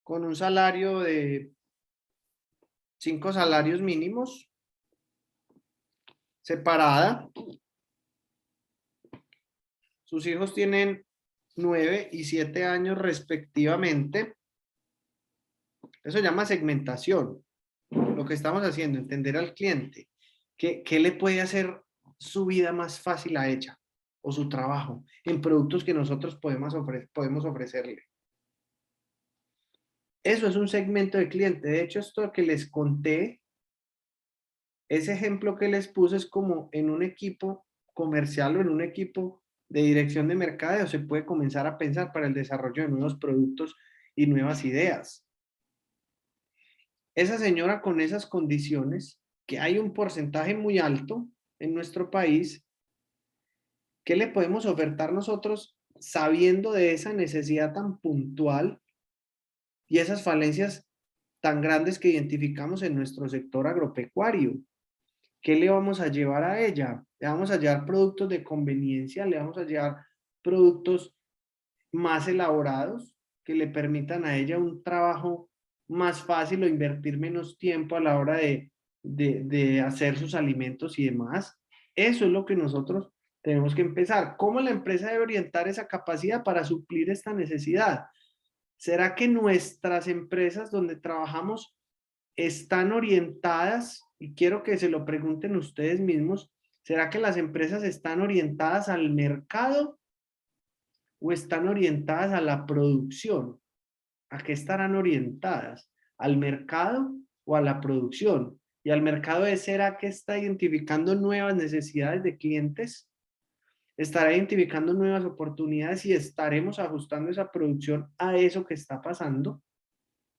con un salario de 5 salarios mínimos, separada. Sus hijos tienen 9 y 7 años respectivamente. Eso se llama segmentación. Lo que estamos haciendo, entender al cliente. ¿Qué le puede hacer su vida más fácil a ella o su trabajo en productos que nosotros podemos ofrecerle? Eso es un segmento de cliente. De hecho, esto que les conté, ese ejemplo que les puse es como en un equipo comercial o en un equipo de dirección de mercadeo se puede comenzar a pensar para el desarrollo de nuevos productos y nuevas ideas. Esa señora con esas condiciones, que hay un porcentaje muy alto en nuestro país, ¿qué le podemos ofertar nosotros sabiendo de esa necesidad tan puntual y esas falencias tan grandes que identificamos en nuestro sector agropecuario? ¿Qué le vamos a llevar a ella? Le vamos a llevar productos de conveniencia, le vamos a llevar productos más elaborados que le permitan a ella un trabajo más fácil o invertir menos tiempo a la hora de hacer sus alimentos y demás. Eso es lo que nosotros tenemos que empezar. ¿Cómo la empresa debe orientar esa capacidad para suplir esta necesidad? ¿Será que nuestras empresas donde trabajamos están orientadas, y quiero que se lo pregunten ustedes mismos, ¿será que las empresas están orientadas al mercado o están orientadas a la producción? ¿A qué estarán orientadas? ¿Al mercado o a la producción? Y al mercado ¿será que está identificando nuevas necesidades de clientes? ¿Estará identificando nuevas oportunidades y estaremos ajustando esa producción a eso que está pasando?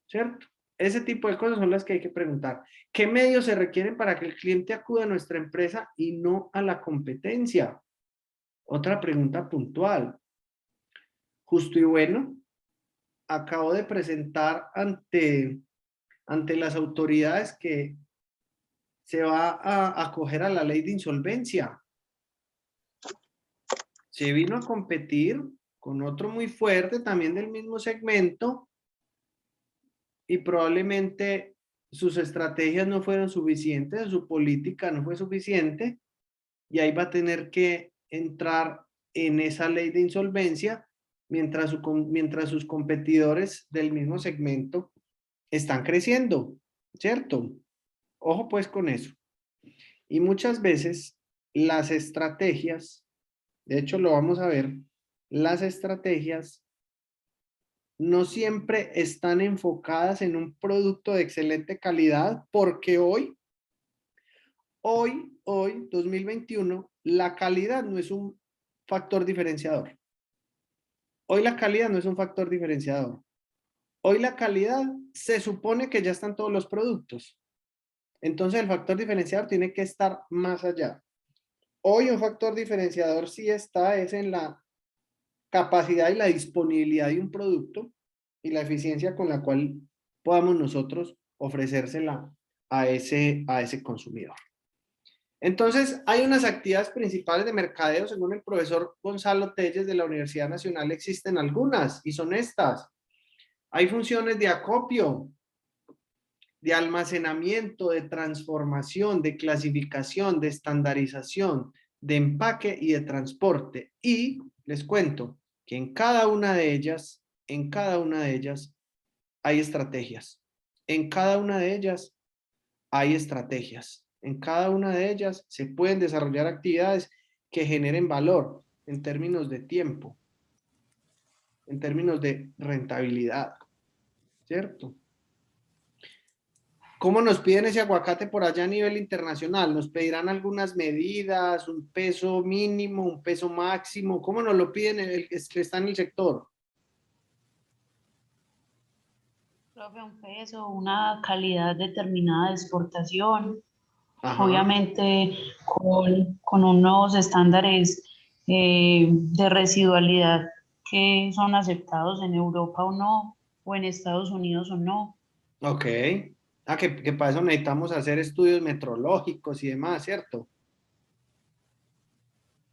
¿Cierto? Ese tipo de cosas son las que hay que preguntar. ¿Qué medios se requieren para que el cliente acuda a nuestra empresa y no a la competencia? Otra pregunta puntual. Justo y bueno, acabo de presentar ante las autoridades que se va a acoger a la ley de insolvencia. Se vino a competir con otro muy fuerte, también del mismo segmento, y probablemente sus estrategias no fueron suficientes, su política no fue suficiente, y ahí va a tener que entrar en esa ley de insolvencia mientras sus competidores del mismo segmento están creciendo, ¿cierto? Ojo pues con eso. Y muchas veces las estrategias, de hecho lo vamos a ver, las estrategias no siempre están enfocadas en un producto de excelente calidad, porque hoy, 2021, la calidad no es un factor diferenciador. Hoy la calidad no es un factor diferenciador. Hoy la calidad se supone que ya están todos los productos. Entonces el factor diferenciador tiene que estar más allá. Hoy un factor diferenciador sí está, es en la capacidad y la disponibilidad de un producto y la eficiencia con la cual podamos nosotros ofrecérsela a ese consumidor. Entonces, hay unas actividades principales de mercadeo, según el profesor Gonzalo Telles de la Universidad Nacional, existen algunas, y son estas. Hay funciones de acopio, de almacenamiento, de transformación, de clasificación, de estandarización, de empaque y de transporte. Y les cuento que en cada una de ellas hay estrategias. En cada una de ellas hay estrategias. En cada una de ellas se pueden desarrollar actividades que generen valor en términos de tiempo, en términos de rentabilidad, ¿cierto? ¿Cómo nos piden ese aguacate por allá a nivel internacional? ¿Nos pedirán algunas medidas, un peso mínimo, un peso máximo? ¿Cómo nos lo piden el que está en el sector? Profe, un peso, una calidad determinada de exportación, Ajá. obviamente con unos estándares de residualidad que son aceptados en Europa o no, o en Estados Unidos o no. Ok. Ah, que para eso necesitamos hacer estudios metrológicos y demás, ¿cierto?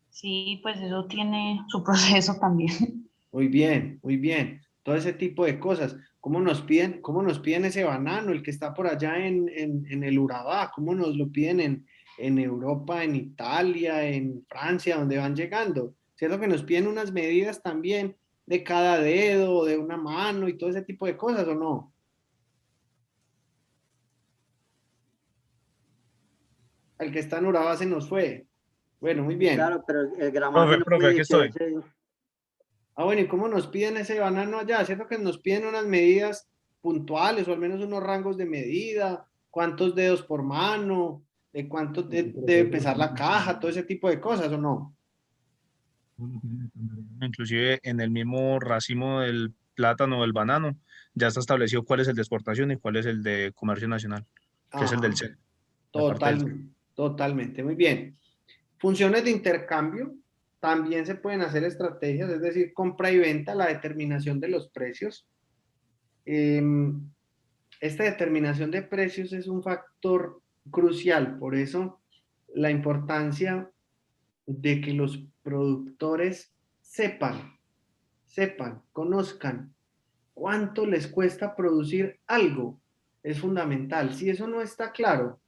Sí, pues eso tiene su proceso también. Muy bien, muy bien. Todo ese tipo de cosas. ¿Cómo nos piden ese banano, el que está por allá en el Urabá? ¿Cómo nos lo piden en Europa, en Italia, en Francia, donde van llegando? ¿Cierto que nos piden unas medidas también de cada dedo, de una mano y todo ese tipo de cosas, o no? El que está en Urabá se nos fue. Bueno, muy bien. Claro, pero el gramaje no Profe, puede aquí estoy. excederse. Ah, bueno, ¿y cómo nos piden ese banano allá? ¿Cierto que nos piden unas medidas puntuales o al menos unos rangos de medida? ¿Cuántos dedos por mano? ¿De cuánto debe pesar la caja? Todo ese tipo de cosas, ¿o no? Inclusive en el mismo racimo del plátano o del banano, ya está establecido cuál es el de exportación y cuál es el de comercio nacional, que es el del Ajá. CEN. la parte del CEN. Totalmente, muy bien. Funciones de intercambio, también se pueden hacer estrategias, es decir, compra y venta, la determinación de los precios. Esta determinación de precios es un factor crucial, por eso la importancia de que los productores sepan, conozcan cuánto les cuesta producir algo, es fundamental. Si eso no está claro,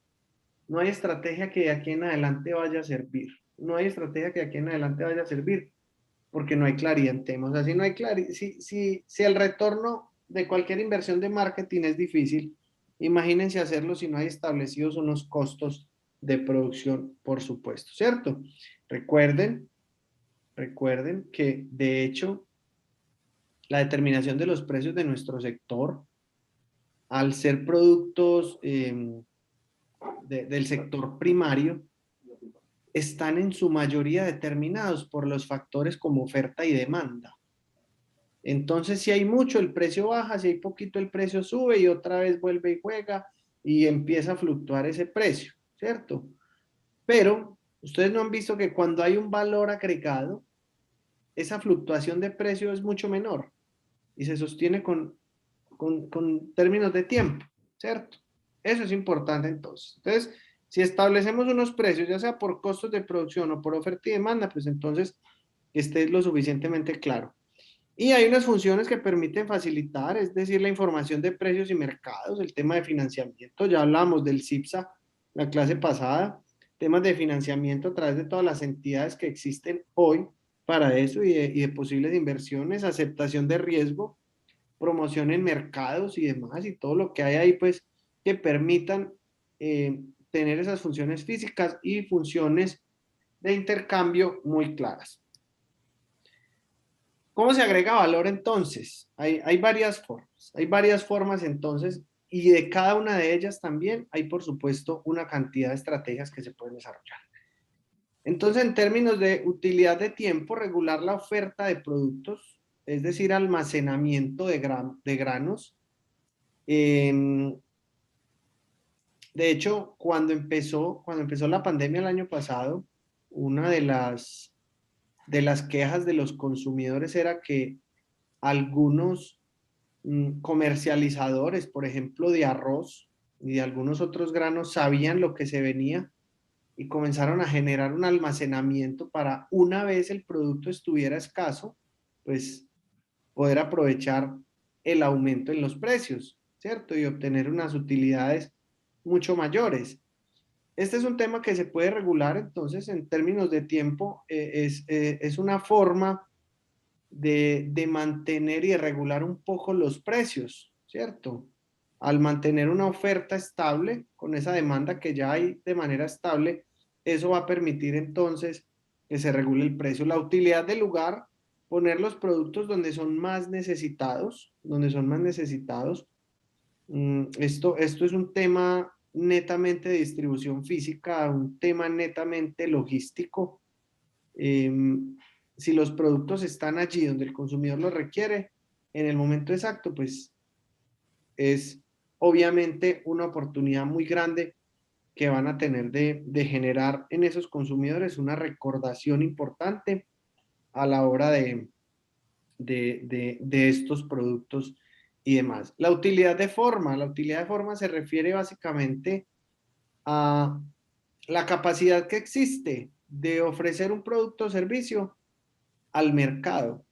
no hay estrategia que de aquí en adelante vaya a servir. No hay estrategia que de aquí en adelante vaya a servir porque no hay claridad en temas. Así no hay claridad. Si el retorno de cualquier inversión de marketing es difícil, imagínense hacerlo si no hay establecidos unos costos de producción, por supuesto, ¿cierto? Recuerden que de hecho la determinación de los precios de nuestro sector, al ser productos del sector primario, están en su mayoría determinados por los factores como oferta y demanda. Entonces, si hay mucho, el precio baja, si hay poquito, el precio sube y otra vez vuelve y juega y empieza a fluctuar ese precio, ¿cierto? Pero ustedes no han visto que cuando hay un valor agregado, esa fluctuación de precio es mucho menor y se sostiene con términos de tiempo, ¿cierto? Eso es importante entonces. Entonces, si establecemos unos precios, ya sea por costos de producción o por oferta y demanda, pues entonces esté lo suficientemente claro. Y hay unas funciones que permiten facilitar, es decir, la información de precios y mercados, el tema de financiamiento, ya hablamos del CIPSA la clase pasada, temas de financiamiento a través de todas las entidades que existen hoy para eso y de posibles inversiones, aceptación de riesgo, promoción en mercados y demás, y todo lo que hay ahí, pues, que permitan tener esas funciones físicas y funciones de intercambio muy claras. ¿Cómo se agrega valor entonces? Hay varias formas entonces, y de cada una de ellas también hay, por supuesto, una cantidad de estrategias que se pueden desarrollar. Entonces, en términos de utilidad de tiempo, regular la oferta de productos, es decir, almacenamiento de granos. De hecho, cuando empezó la pandemia el año pasado, una de las quejas de los consumidores era que algunos comercializadores, por ejemplo, de arroz y de algunos otros granos, sabían lo que se venía y comenzaron a generar un almacenamiento para una vez el producto estuviera escaso, pues poder aprovechar el aumento en los precios, ¿cierto? Y obtener unas utilidades mucho mayores. Este es un tema que se puede regular, entonces, en términos de tiempo, es una forma de mantener y de regular un poco los precios, ¿cierto? Al mantener una oferta estable, con esa demanda que ya hay de manera estable, eso va a permitir entonces que se regule el precio. La utilidad del lugar, poner los productos donde son más necesitados, Esto es un tema netamente de distribución física, un tema netamente logístico. Si los productos están allí donde el consumidor los requiere, en el momento exacto, pues es obviamente una oportunidad muy grande que van a tener de generar en esos consumidores una recordación importante a la hora de estos productos y demás. La utilidad de forma se refiere básicamente a la capacidad que existe de ofrecer un producto o servicio al mercado,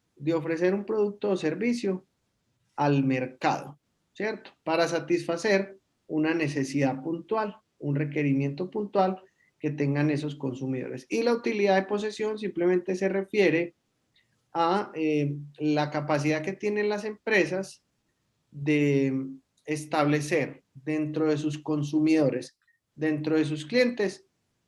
¿cierto? Para satisfacer una necesidad puntual, un requerimiento puntual que tengan esos consumidores. Y la utilidad de posesión simplemente se refiere a la capacidad que tienen las empresas de establecer dentro de sus consumidores, dentro de sus clientes,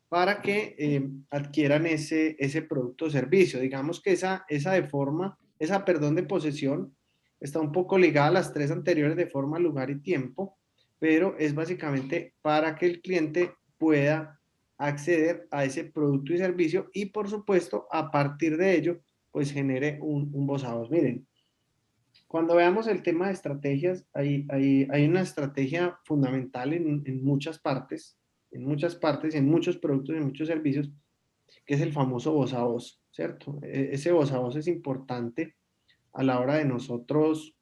para que adquieran ese producto o servicio. Digamos que esa de posesión está un poco ligada a las tres anteriores de forma, lugar y tiempo, pero es básicamente para que el cliente pueda acceder a ese producto y servicio y, por supuesto, a partir de ello, pues genere un voz a voz. Miren, cuando veamos el tema de estrategias, hay una estrategia fundamental en muchas partes, en muchos productos, en muchos servicios, que es el famoso voz a voz, ¿cierto? Ese voz a voz es importante a la hora de nosotros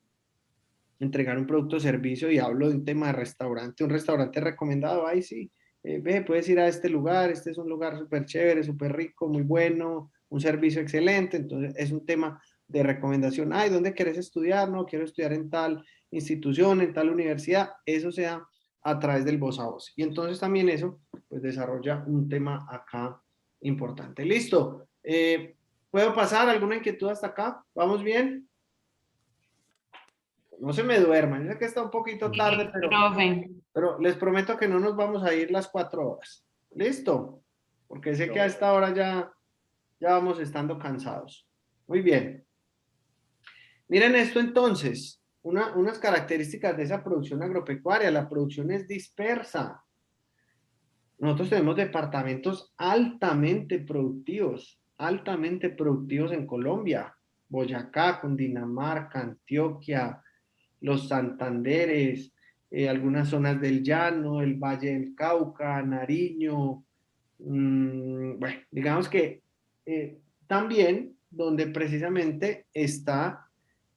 entregar un producto o servicio, y hablo de un tema de restaurante, un restaurante recomendado, ay sí, ve, puedes ir a este lugar, este es un lugar súper chévere, súper rico, muy bueno, un servicio excelente, entonces es un tema de recomendación. Ay, ¿dónde quieres estudiar? No, quiero estudiar en tal institución, en tal universidad, eso sea a través del voz a voz. Y entonces también eso, pues desarrolla un tema acá importante. Listo. ¿Puedo pasar alguna inquietud hasta acá? ¿Vamos bien? No se me duerman, yo sé que está un poquito tarde, pero les prometo que no nos vamos a ir las 4 horas. ¿Listo? Porque sé que a esta hora ya vamos estando cansados. Muy bien. Miren esto entonces, unas características de esa producción agropecuaria. La producción es dispersa. Nosotros tenemos departamentos altamente productivos en Colombia. Boyacá, Cundinamarca, Antioquia, los Santanderes, algunas zonas del Llano, el Valle del Cauca, Nariño. Bueno, digamos que también donde precisamente está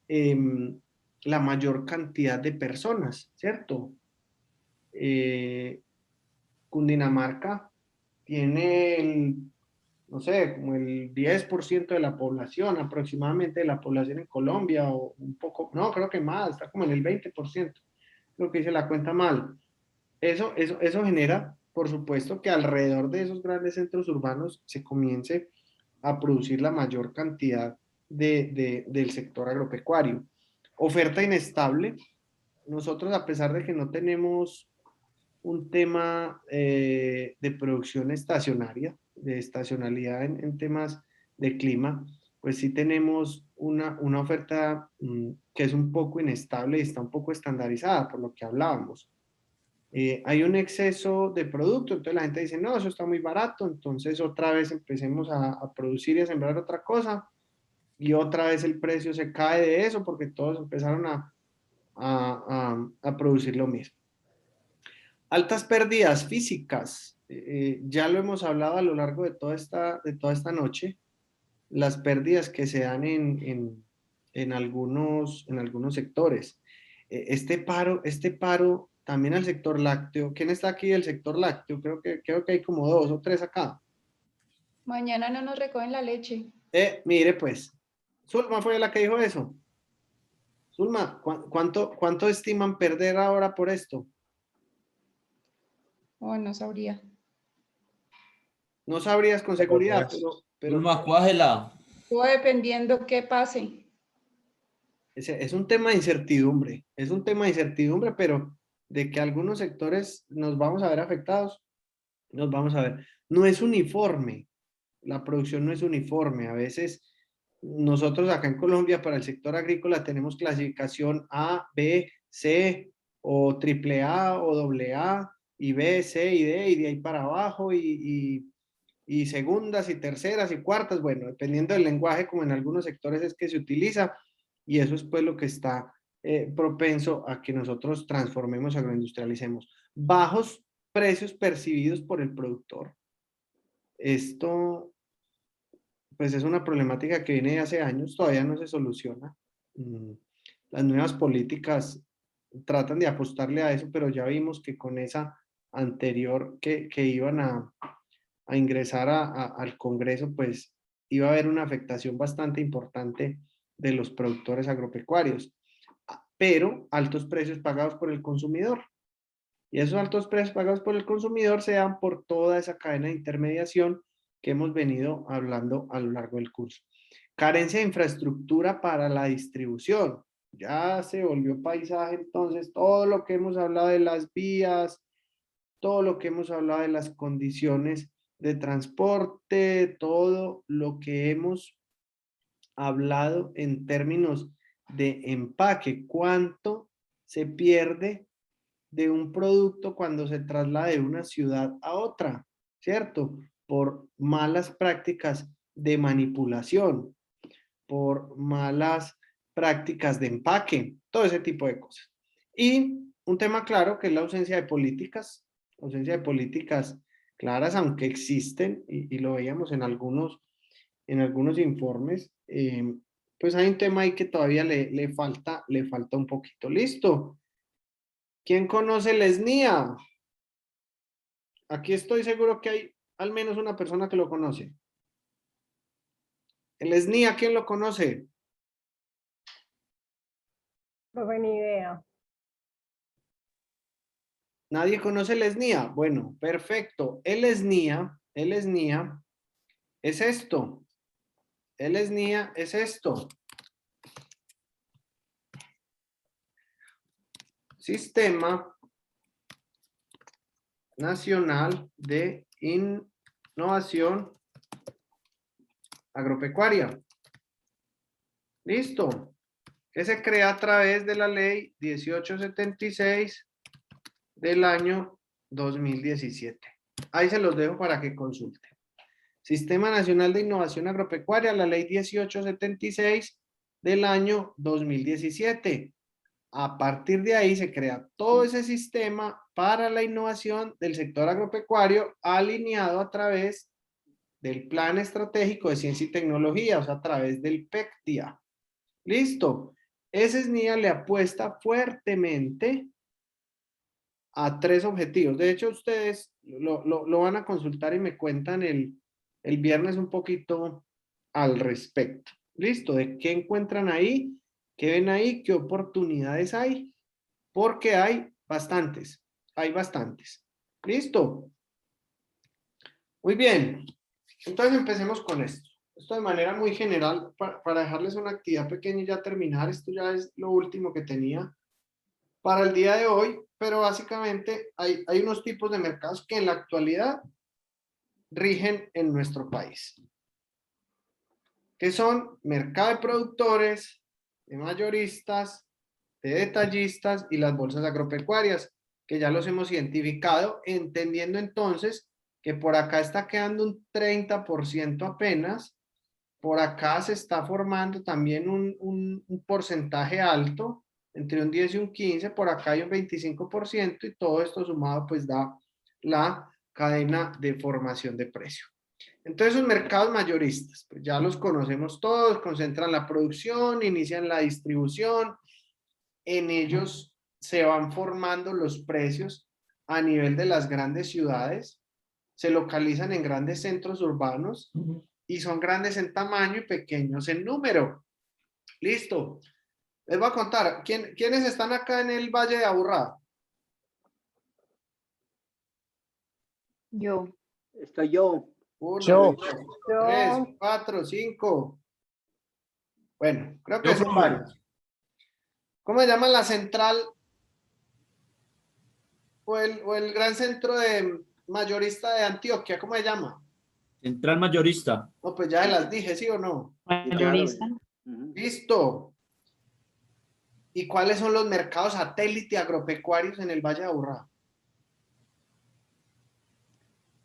la mayor cantidad de personas, ¿cierto? Cundinamarca tiene no sé, como el 10% de la población, aproximadamente de la población en Colombia, o un poco, no, creo que más, está como en el 20%, lo que dice la cuenta mal. Eso genera, por supuesto, que alrededor de esos grandes centros urbanos se comience a producir la mayor cantidad del sector agropecuario. Oferta inestable. Nosotros, a pesar de que no tenemos un tema de producción estacionaria, de estacionalidad en temas de clima, pues sí tenemos una oferta que es un poco inestable y está un poco estandarizada, por lo que hablábamos. Hay un exceso de producto, entonces la gente dice, no, eso está muy barato, entonces otra vez empecemos a producir y a sembrar otra cosa, y otra vez el precio se cae de eso porque todos empezaron a producir lo mismo. Altas pérdidas físicas, ya lo hemos hablado a lo largo de toda esta noche, las pérdidas que se dan en algunos sectores. Este paro también al sector lácteo. ¿Quién está aquí del sector lácteo? Creo que hay como 2 o 3 acá. Mañana no nos recogen la leche. Mire pues, Zulma fue la que dijo eso. Zulma, ¿cuánto estiman perder ahora por esto? Oh, no sabría. No sabrías con seguridad, pero Zulma, cuájela. Todo dependiendo qué pase. es un tema de incertidumbre, pero de que algunos sectores nos vamos a ver afectados, nos vamos a ver. No es uniforme, la producción no es uniforme. A veces nosotros acá en Colombia para el sector agrícola tenemos clasificación A, B, C o AAA o AA y B, C y D y de ahí para abajo y segundas y terceras y cuartas, bueno, dependiendo del lenguaje como en algunos sectores es que se utiliza, y eso es pues lo que está propenso a que nosotros transformemos, agroindustrialicemos. Bajos precios percibidos por el productor. Esto pues es una problemática que viene de hace años, todavía no se soluciona. Las nuevas políticas tratan de apostarle a eso, pero ya vimos que con esa anterior que iban a ingresar al Congreso, pues iba a haber una afectación bastante importante de los productores agropecuarios, pero altos precios pagados por el consumidor. Y esos altos precios pagados por el consumidor se dan por toda esa cadena de intermediación que hemos venido hablando a lo largo del curso. Carencia de infraestructura para la distribución. Ya se volvió paisaje entonces todo lo que hemos hablado de las vías, todo lo que hemos hablado de las condiciones de transporte, todo lo que hemos hablado en términos de empaque. ¿Cuánto se pierde de un producto cuando se traslada de una ciudad a otra? ¿Cierto? Por malas prácticas de manipulación, por malas prácticas de empaque, todo ese tipo de cosas. Y un tema claro que es la ausencia de políticas claras, aunque existen, y lo veíamos en algunos informes, pues hay un tema ahí que todavía le falta un poquito. Listo. ¿Quién conoce el SNIA? Aquí estoy seguro que hay al menos una persona que lo conoce. El SNIA, ¿quién lo conoce? No tengo ni idea. ¿Nadie conoce el SNIA? Bueno, perfecto. El SNIA es esto. El SNIA es esto. Sistema Nacional de Innovación Agropecuaria. Listo. que se crea a través de la ley 1876 del año 2017. Ahí se los dejo para que consulten. Sistema Nacional de Innovación Agropecuaria, la ley 1876 del año 2017. A partir de ahí se crea todo ese sistema para la innovación del sector agropecuario alineado a través del Plan Estratégico de Ciencia y Tecnología, o sea, a través del PECTIA. Listo. Ese SNIA le apuesta fuertemente a 3 objetivos. De hecho, ustedes lo van a consultar y me cuentan el viernes un poquito al respecto. Listo. ¿De qué encuentran ahí? ¿Qué ven ahí? ¿Qué oportunidades hay? Porque hay bastantes. Hay bastantes. Listo. Muy bien. Entonces empecemos con esto. Esto de manera muy general, para dejarles una actividad pequeña y ya terminar. Esto ya es lo último que tenía para el día de hoy, pero básicamente hay unos tipos de mercados que en la actualidad rigen en nuestro país, que son mercado de productores, de mayoristas, de detallistas y las bolsas agropecuarias, que ya los hemos identificado, entendiendo entonces que por acá está quedando un 30% apenas. Por acá se está formando también un porcentaje alto, entre un 10 y un 15, por acá hay un 25% y todo esto sumado pues da la cadena de formación de precio. Entonces los mercados mayoristas, pues ya los conocemos todos, concentran la producción, inician la distribución, en ellos se van formando los precios a nivel de las grandes ciudades, se localizan en grandes centros urbanos, y son grandes en tamaño y pequeños en número. Listo. Les voy a contar. ¿Quiénes están acá en el Valle de Aburrá? Yo. Estoy yo. 1, Yo. 2, 3, 4, 5. Bueno, creo que Yo, son profe. varios. ¿Cómo se llama la central o el gran centro de mayorista de Antioquia? ¿Cómo se llama? Central mayorista. No, pues ya se las dije, ¿sí o no? Mayorista. Listo. ¿Y cuáles son los mercados satélite agropecuarios en el Valle de Aburrá?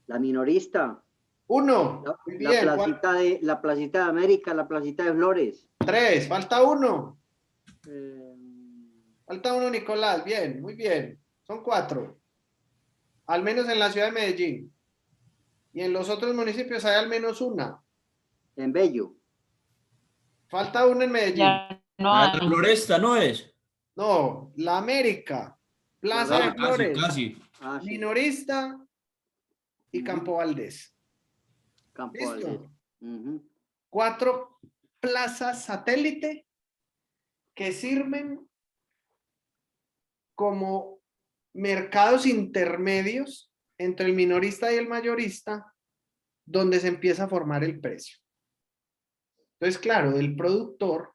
La minorista. 1. Muy bien. La placita de América, la placita de Flores. 3. Falta 1. Falta 1, Nicolás. Bien, muy bien. Son 4. Al menos en la ciudad de Medellín. Y en los otros municipios hay al menos una. En Bello. Falta una en Medellín. Ya no La hay. Floresta, ¿no es? No, la América. Plaza de Ah, casi, Flores. casi. Ah, sí. Minorista y Campo Valdés. Campo ¿Listo? Valdés. 4 plazas satélite que sirven como mercados intermedios entre el minorista y el mayorista, donde se empieza a formar el precio. Entonces, claro, el productor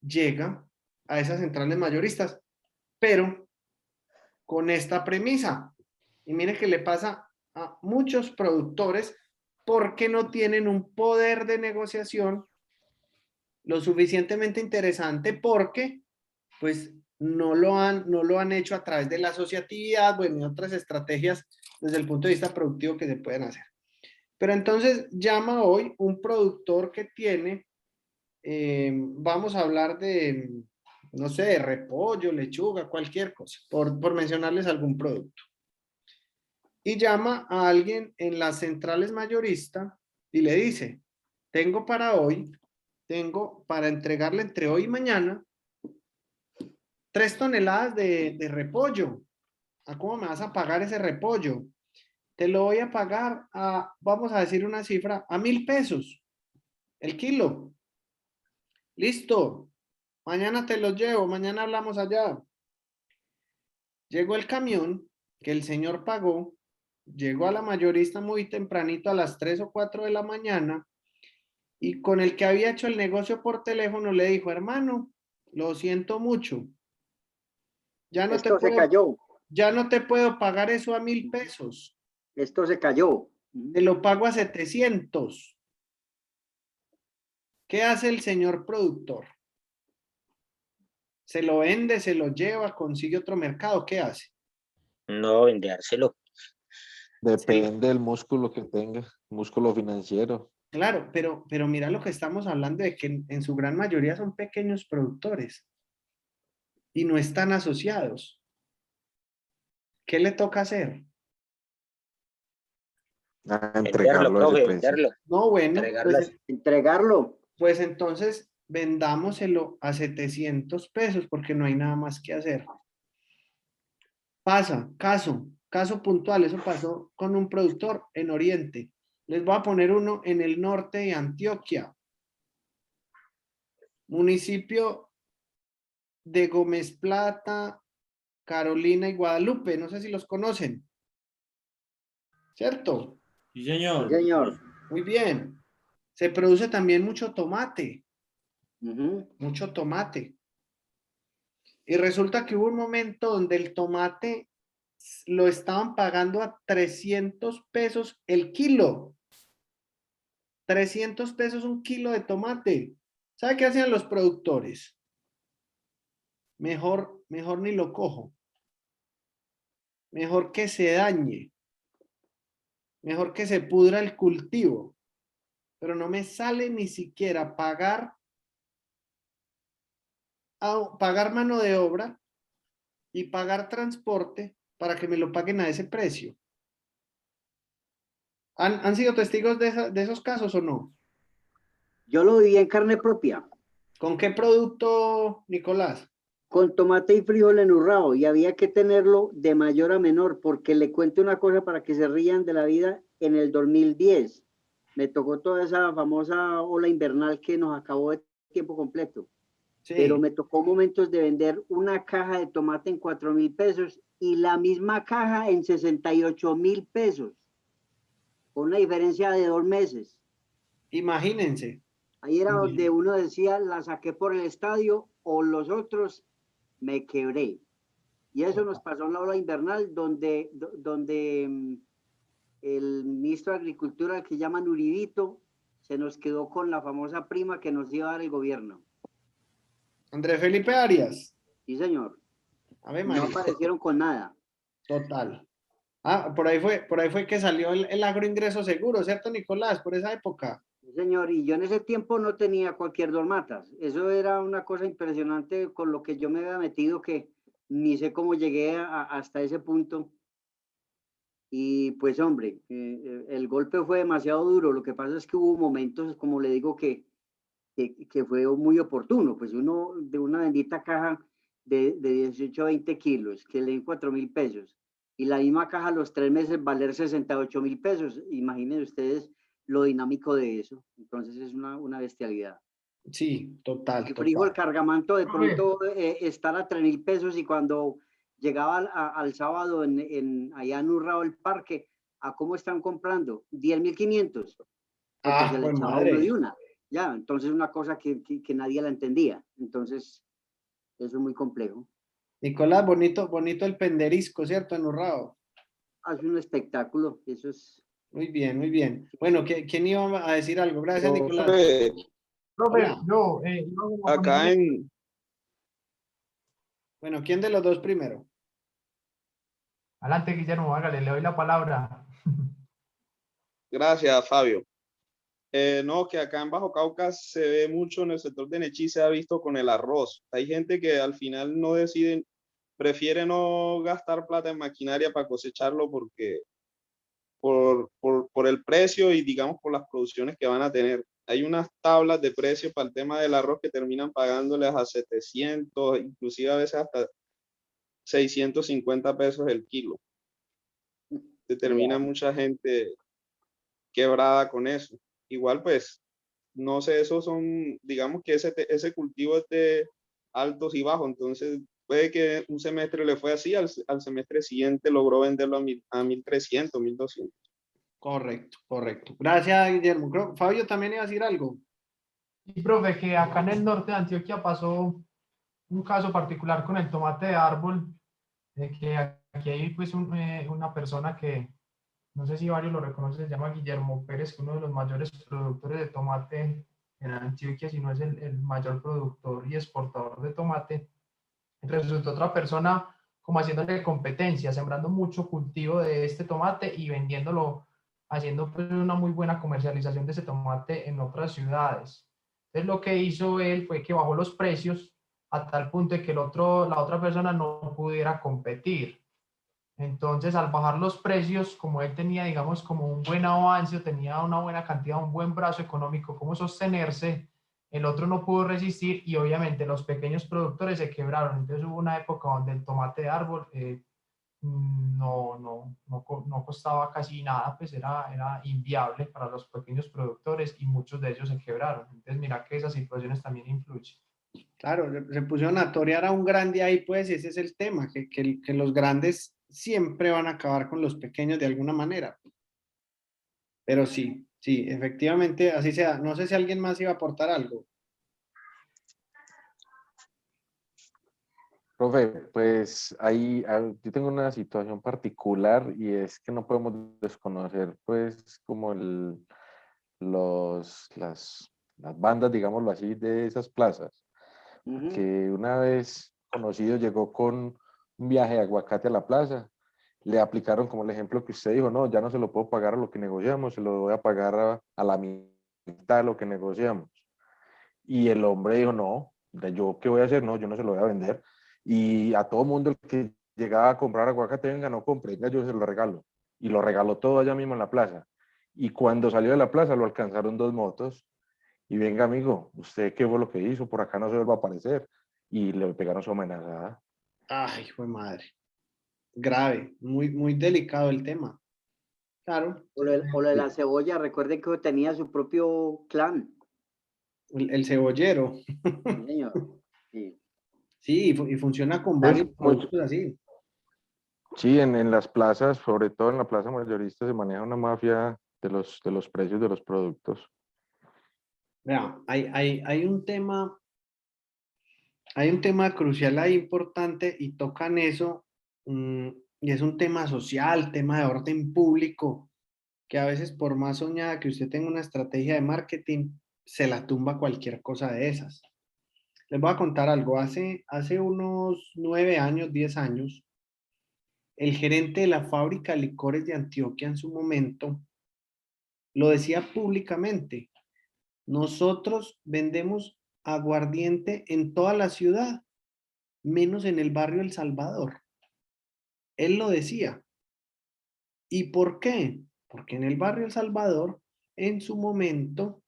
llega a esas centrales mayoristas, pero con esta premisa. Y mire que le pasa a muchos productores porque no tienen un poder de negociación lo suficientemente interesante, porque pues no lo han hecho a través de la asociatividad, bueno, y otras estrategias desde el punto de vista productivo que se pueden hacer. Pero entonces llama hoy un productor que tiene, vamos a hablar de, no sé, de repollo, lechuga, cualquier cosa, por mencionarles algún producto. Y llama a alguien en las centrales mayoristas y le dice, tengo para entregarle entre hoy y mañana 3 toneladas de repollo. ¿A cómo me vas a pagar ese repollo? Te lo voy a pagar a, vamos a decir una cifra, a 1,000 pesos el kilo. Listo. Mañana te los llevo, mañana hablamos allá. Llegó el camión que el señor pagó, llegó a la mayorista muy tempranito a las 3 o 4 de la mañana y con el que había hecho el negocio por teléfono le dijo, hermano, lo siento mucho. Ya no Esto se cayó. Ya no te puedo pagar eso a 1,000 pesos. Esto se cayó. Te lo pago a 700. ¿Qué hace el señor productor? ¿Se lo vende, se lo lleva, consigue otro mercado? ¿Qué hace? No, vendérselo. Depende del músculo que tenga, músculo financiero. Claro, pero mira lo que estamos hablando de que en su gran mayoría son pequeños productores y no están asociados. ¿Qué le toca hacer? Entregarlo a ese profe, precio. venderlo. No, bueno, Entregarlo. pues entonces vendámoselo a 700 pesos porque no hay nada más que hacer. Pasa, caso puntual, eso pasó con un productor en Oriente. Les voy a poner uno en el norte de Antioquia, municipio de Gómez Plata, Carolina y Guadalupe. No sé si los conocen. ¿Cierto? Sí, señor. Sí, señor. Muy bien. Se produce también mucho tomate. Mucho tomate. Y resulta que hubo un momento donde el tomate lo estaban pagando a 300 pesos el kilo. 300 pesos un kilo de tomate. ¿Sabe qué hacían los productores? Mejor ni lo cojo. Mejor que se dañe. Mejor que se pudra el cultivo. Pero no me sale ni siquiera pagar mano de obra y pagar transporte para que me lo paguen a ese precio. ¿Han sido testigos de esos casos o no? Yo lo viví en carne propia. ¿Con qué producto, Nicolás? Con tomate y frijol enurrado, y había que tenerlo de mayor a menor, porque le cuento una cosa para que se rían de la vida. En el 2010 me tocó toda esa famosa ola invernal que nos acabó de tiempo completo. Sí. Pero me tocó momentos de vender una caja de tomate en 4.000 pesos y la misma caja en 68.000 pesos, con una diferencia de 2 meses. Imagínense. Ahí era donde uno decía, la saqué por el estadio, o los otros me quebré. Y eso nos pasó en la ola invernal, donde el ministro de Agricultura, que llaman Uribito, se nos quedó con la famosa prima que nos iba a dar el gobierno. Andrés Felipe Arias. Sí, señor. Ave No María. aparecieron con nada. Total. Por ahí fue que salió el agroingreso seguro, ¿cierto, Nicolás? Por esa época. Sí, señor, y yo en ese tiempo no tenía cualquier dormatas. Eso era una cosa impresionante con lo que yo me había metido, que ni sé cómo llegué hasta ese punto. Y pues, hombre, el golpe fue demasiado duro. Lo que pasa es que hubo momentos, como le digo, que fue muy oportuno. Pues uno de una bendita caja de 18 a 20 kilos, que le den 4.000 pesos, y la misma caja a los 3 meses valer 68.000 pesos. Imaginen ustedes lo dinámico de eso. Entonces es una bestialidad. Sí, total. El frijol cargamanto de pronto estar a 3.000 pesos, y cuando llegaba al sábado allá en Urrao, el parque, ¿a cómo están comprando? 10.500, porque se le echaba uno de una. Ya, entonces una cosa que nadie la entendía. Entonces, eso es muy complejo. Nicolás, bonito el penderisco, ¿cierto? En Urrao. Hace un espectáculo, eso es. Muy bien, muy bien. Bueno, ¿quién iba a decir algo? Gracias, Nicolás. Profe, Hola. yo, Acá en... Bueno, ¿quién de los dos primero? Adelante, Guillermo, hágale, le doy la palabra. Gracias, Fabio. No, que acá en Bajo Cauca se ve mucho, en el sector de Nechí se ha visto con el arroz. Hay gente que al final no decide, prefiere no gastar plata en maquinaria para cosecharlo porque por el precio y digamos por las producciones que van a tener. Hay unas tablas de precios para el tema del arroz que terminan pagándoles a 700, inclusive a veces hasta 650 pesos el kilo. Se termina mucha gente quebrada con eso. Igual pues, no sé, esos son, digamos que ese cultivo es de altos y bajos, entonces puede que un semestre le fue así, al semestre siguiente logró venderlo a 1.300, 1.200. Correcto. Gracias, Guillermo. Fabio también iba a decir algo. Sí, profe, que acá en el norte de Antioquia pasó un caso particular con el tomate de árbol, de que aquí hay pues una persona que, no sé si varios lo reconocen, se llama Guillermo Pérez, que es uno de los mayores productores de tomate en Antioquia, si no es el mayor productor y exportador de tomate. resultó otra persona como haciéndole competencia, sembrando mucho cultivo de este tomate y vendiéndolo, haciendo pues una muy buena comercialización de ese tomate en otras ciudades. Entonces lo que hizo él fue que bajó los precios a tal punto de que la otra persona no pudiera competir. Entonces, al bajar los precios, como él tenía, digamos, como un buen avance, tenía una buena cantidad, un buen brazo económico, cómo sostenerse, el otro no pudo resistir y obviamente los pequeños productores se quebraron. Entonces hubo una época donde el tomate de árbol no costaba casi nada, pues era inviable para los pequeños productores y muchos de ellos se quebraron. Entonces, mira que esas situaciones también influyen. Claro, se pusieron a torear a un grande ahí, pues, y ese es el tema, que los grandes siempre van a acabar con los pequeños de alguna manera. Pero sí, sí, efectivamente, así sea. No sé si alguien más iba a aportar algo. Profe, pues yo tengo una situación particular y es que no podemos desconocer pues como las bandas, digámoslo así, de esas plazas. Que una vez conocido llegó con un viaje de aguacate a la plaza, le aplicaron como el ejemplo que usted dijo, no, ya no se lo puedo pagar a lo que negociamos, se lo voy a pagar a la mitad de lo que negociamos. Y el hombre dijo, no, ¿yo qué voy a hacer? No, yo no se lo voy a vender. Y a todo mundo el que llegaba a comprar aguacate, venga, no compre, venga, yo se lo regalo. Y lo regaló todo allá mismo en la plaza. Y cuando salió de la plaza lo alcanzaron 2 motos. Y venga, amigo, ¿usted qué fue lo que hizo? Por acá no se vuelva a aparecer. Y le pegaron su amenazada. Ay, hijo de madre. Grave, muy, muy delicado el tema. Claro. O lo de la cebolla, recuerden que tenía su propio clan. El cebollero. Sí, señor. Sí. Sí, y funciona con varios productos así. Sí, en las plazas, sobre todo en la plaza mayorista, se maneja una mafia de los precios de los productos. Vea, hay un tema crucial ahí importante y tocan eso, y es un tema social, tema de orden público, que a veces por más soñada que usted tenga una estrategia de marketing, se la tumba cualquier cosa de esas. Les voy a contar algo. Hace unos 9 años, 10 años, el gerente de la fábrica de licores de Antioquia en su momento lo decía públicamente: nosotros vendemos aguardiente en toda la ciudad, menos en el barrio El Salvador. Él lo decía. ¿Y por qué? Porque en el barrio El Salvador, en su momento,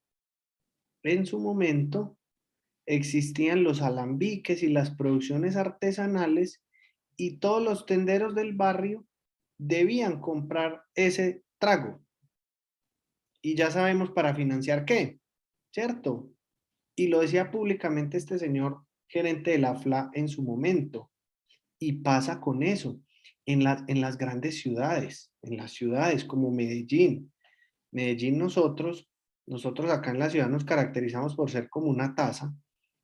existían los alambiques y las producciones artesanales y todos los tenderos del barrio debían comprar ese trago. Y ya sabemos para financiar qué, ¿cierto? Y lo decía públicamente este señor gerente de la FLA en su momento. Y pasa con eso en las grandes ciudades, en las ciudades como Medellín. Medellín, nosotros acá en la ciudad nos caracterizamos por ser como una taza,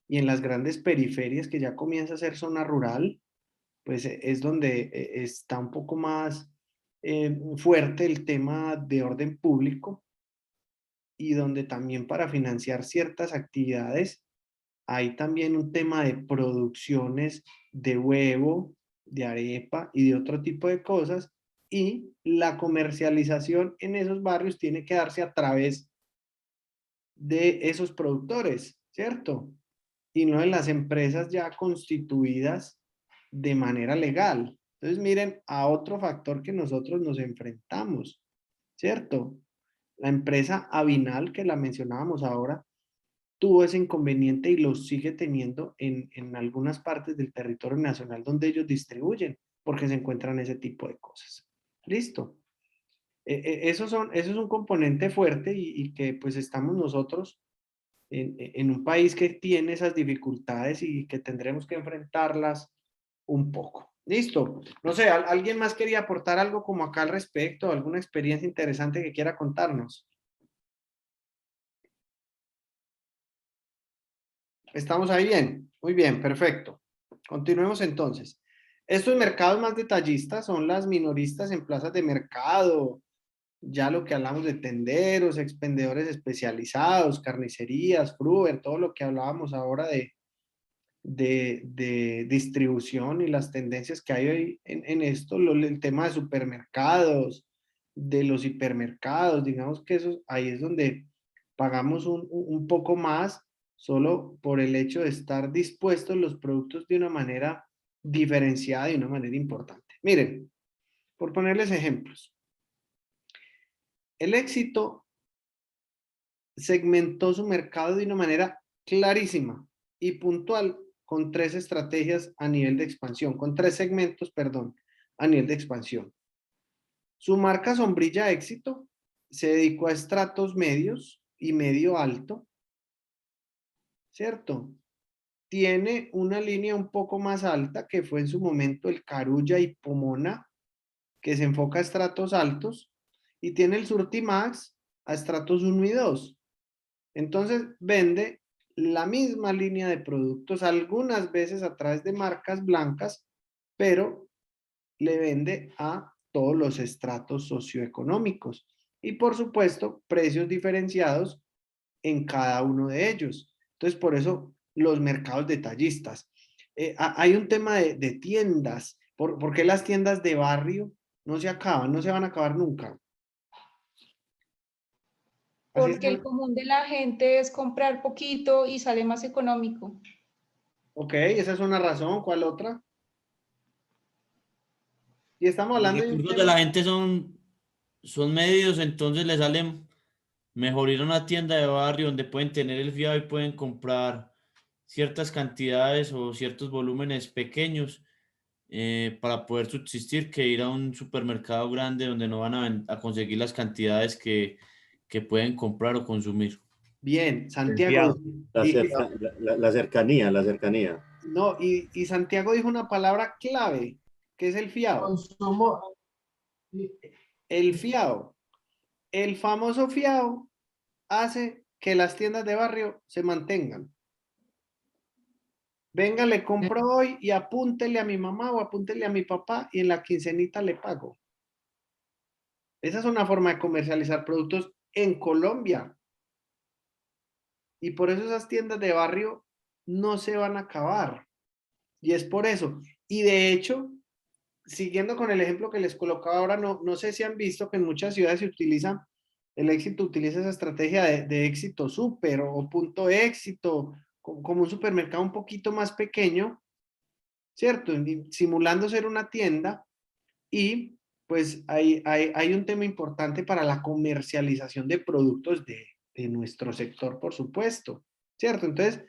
y en las grandes periferias, que ya comienza a ser zona rural, pues es donde está un poco más fuerte el tema de orden público, y donde también para financiar ciertas actividades hay también un tema de producciones de huevo, de arepa y de otro tipo de cosas, y la comercialización en esos barrios tiene que darse a través de esos productores, ¿cierto? Y no en las empresas ya constituidas de manera legal. Entonces miren a otro factor que nosotros nos enfrentamos, ¿cierto? La empresa Avinal, que la mencionábamos ahora, tuvo ese inconveniente y lo sigue teniendo en algunas partes del territorio nacional donde ellos distribuyen, porque se encuentran ese tipo de cosas. Listo. Eso es un componente fuerte, y que pues estamos nosotros en un país que tiene esas dificultades y que tendremos que enfrentarlas un poco. Listo. No sé, ¿alguien más quería aportar algo como acá al respecto? ¿Alguna experiencia interesante que quiera contarnos? ¿Estamos ahí bien? Muy bien, perfecto. Continuemos entonces. Estos mercados más detallistas son las minoristas en plazas de mercado, ya lo que hablamos de tenderos, expendedores especializados, carnicerías, fruver, todo lo que hablábamos ahora de distribución y las tendencias que hay hoy en esto, el tema de supermercados, de los hipermercados, digamos que eso, ahí es donde pagamos un poco más solo por el hecho de estar dispuestos los productos de una manera diferenciada y de una manera importante. Miren, por ponerles ejemplos, el Éxito segmentó su mercado de una manera clarísima y puntual con 3 estrategias a nivel de expansión, con 3 segmentos, perdón, a nivel de expansión. Su marca Sombrilla Éxito se dedicó a estratos medios y medio alto, ¿cierto? Tiene una línea un poco más alta que fue en su momento el Carulla y Pomona, que se enfoca a estratos altos, y tiene el Surtimax a estratos 1 y 2. Entonces vende la misma línea de productos, algunas veces a través de marcas blancas, pero le vende a todos los estratos socioeconómicos. Y por supuesto, precios diferenciados en cada uno de ellos. Entonces, por eso los mercados detallistas. Hay un tema de tiendas. ¿Por qué las tiendas de barrio no se acaban? No se van a acabar nunca. Porque el común de la gente es comprar poquito y sale más económico. Ok, esa es una razón. ¿Cuál otra? Y estamos Los hablando de un recursos de la gente son medios, entonces les sale mejor ir a una tienda de barrio donde pueden tener el fiado y pueden comprar ciertas cantidades o ciertos volúmenes pequeños para poder subsistir, que ir a un supermercado grande donde no van a conseguir las cantidades que pueden comprar o consumir. Bien, Santiago. La cercanía, la cercanía. No, y Santiago dijo una palabra clave, que es el fiado. Consumo. El fiado. El famoso fiado hace que las tiendas de barrio se mantengan. Venga, le compro hoy y apúntele a mi mamá o apúntele a mi papá y en la quincenita le pago. Esa es una forma de comercializar productos en Colombia. Y por eso esas tiendas de barrio no se van a acabar. Y es por eso. Y de hecho, siguiendo con el ejemplo que les colocaba ahora, no sé si han visto que en muchas ciudades se utiliza, el Éxito utiliza esa estrategia de éxito súper o punto éxito, como un supermercado un poquito más pequeño, ¿cierto? Simulando ser una tienda y pues hay un tema importante para la comercialización de productos de nuestro sector, por supuesto, ¿cierto? Entonces,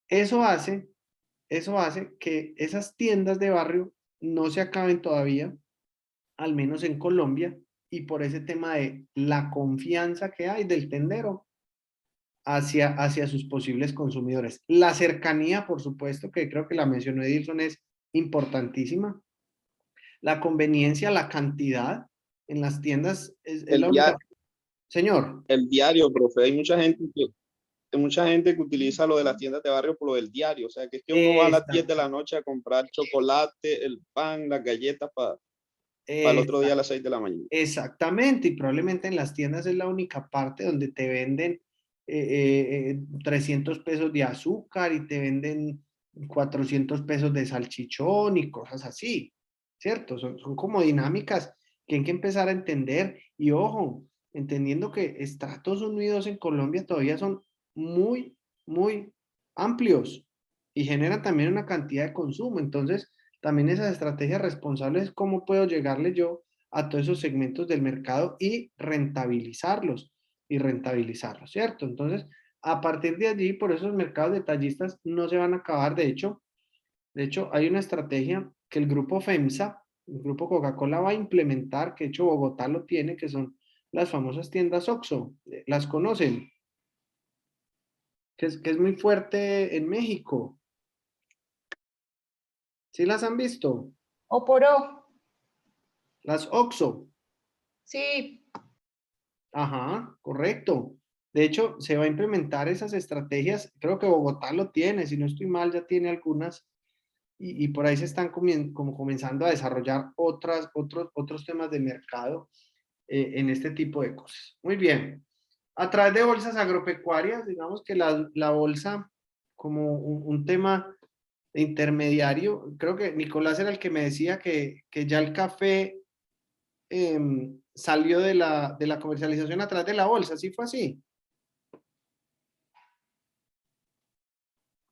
eso hace que esas tiendas de barrio no se acaben todavía, al menos en Colombia, y por ese tema de la confianza que hay del tendero hacia sus posibles consumidores. La cercanía, por supuesto, que creo que la mencionó Edilson, es importantísima. La conveniencia, la cantidad en las tiendas es la única. Señor. El diario, profe, hay mucha gente que utiliza lo de las tiendas de barrio por lo del diario, o sea, que es que uno va a las 10 de la noche a comprar chocolate, el pan, las galletas para el otro día a las 6 de la mañana. Exactamente, y probablemente en las tiendas es la única parte donde te venden 300 pesos de azúcar y te venden 400 pesos de salchichón y cosas así, ¿cierto? Son como dinámicas que hay que empezar a entender y ojo, entendiendo que estratos unidos en Colombia todavía son muy, muy amplios y generan también una cantidad de consumo. Entonces, también esas estrategias responsables es cómo puedo llegarle yo a todos esos segmentos del mercado y rentabilizarlos, ¿cierto? Entonces, a partir de allí, por esos mercados detallistas no se van a acabar. De hecho, hay una estrategia que el grupo FEMSA, el grupo Coca-Cola va a implementar, que de hecho Bogotá lo tiene, que son las famosas tiendas OXXO. ¿Las conocen? Que es muy fuerte en México. ¿Sí las han visto? O por O. Las OXXO. Sí. Ajá, correcto. De hecho, se va a implementar esas estrategias. Creo que Bogotá lo tiene, si no estoy mal, ya tiene algunas. Y por ahí se están como comenzando a desarrollar otros temas de mercado en este tipo de cosas. Muy bien. A través de bolsas agropecuarias, digamos que la bolsa como un tema intermediario. Creo que Nicolás era el que me decía que ya el café salió de la comercialización a través de la bolsa. ¿Sí fue así?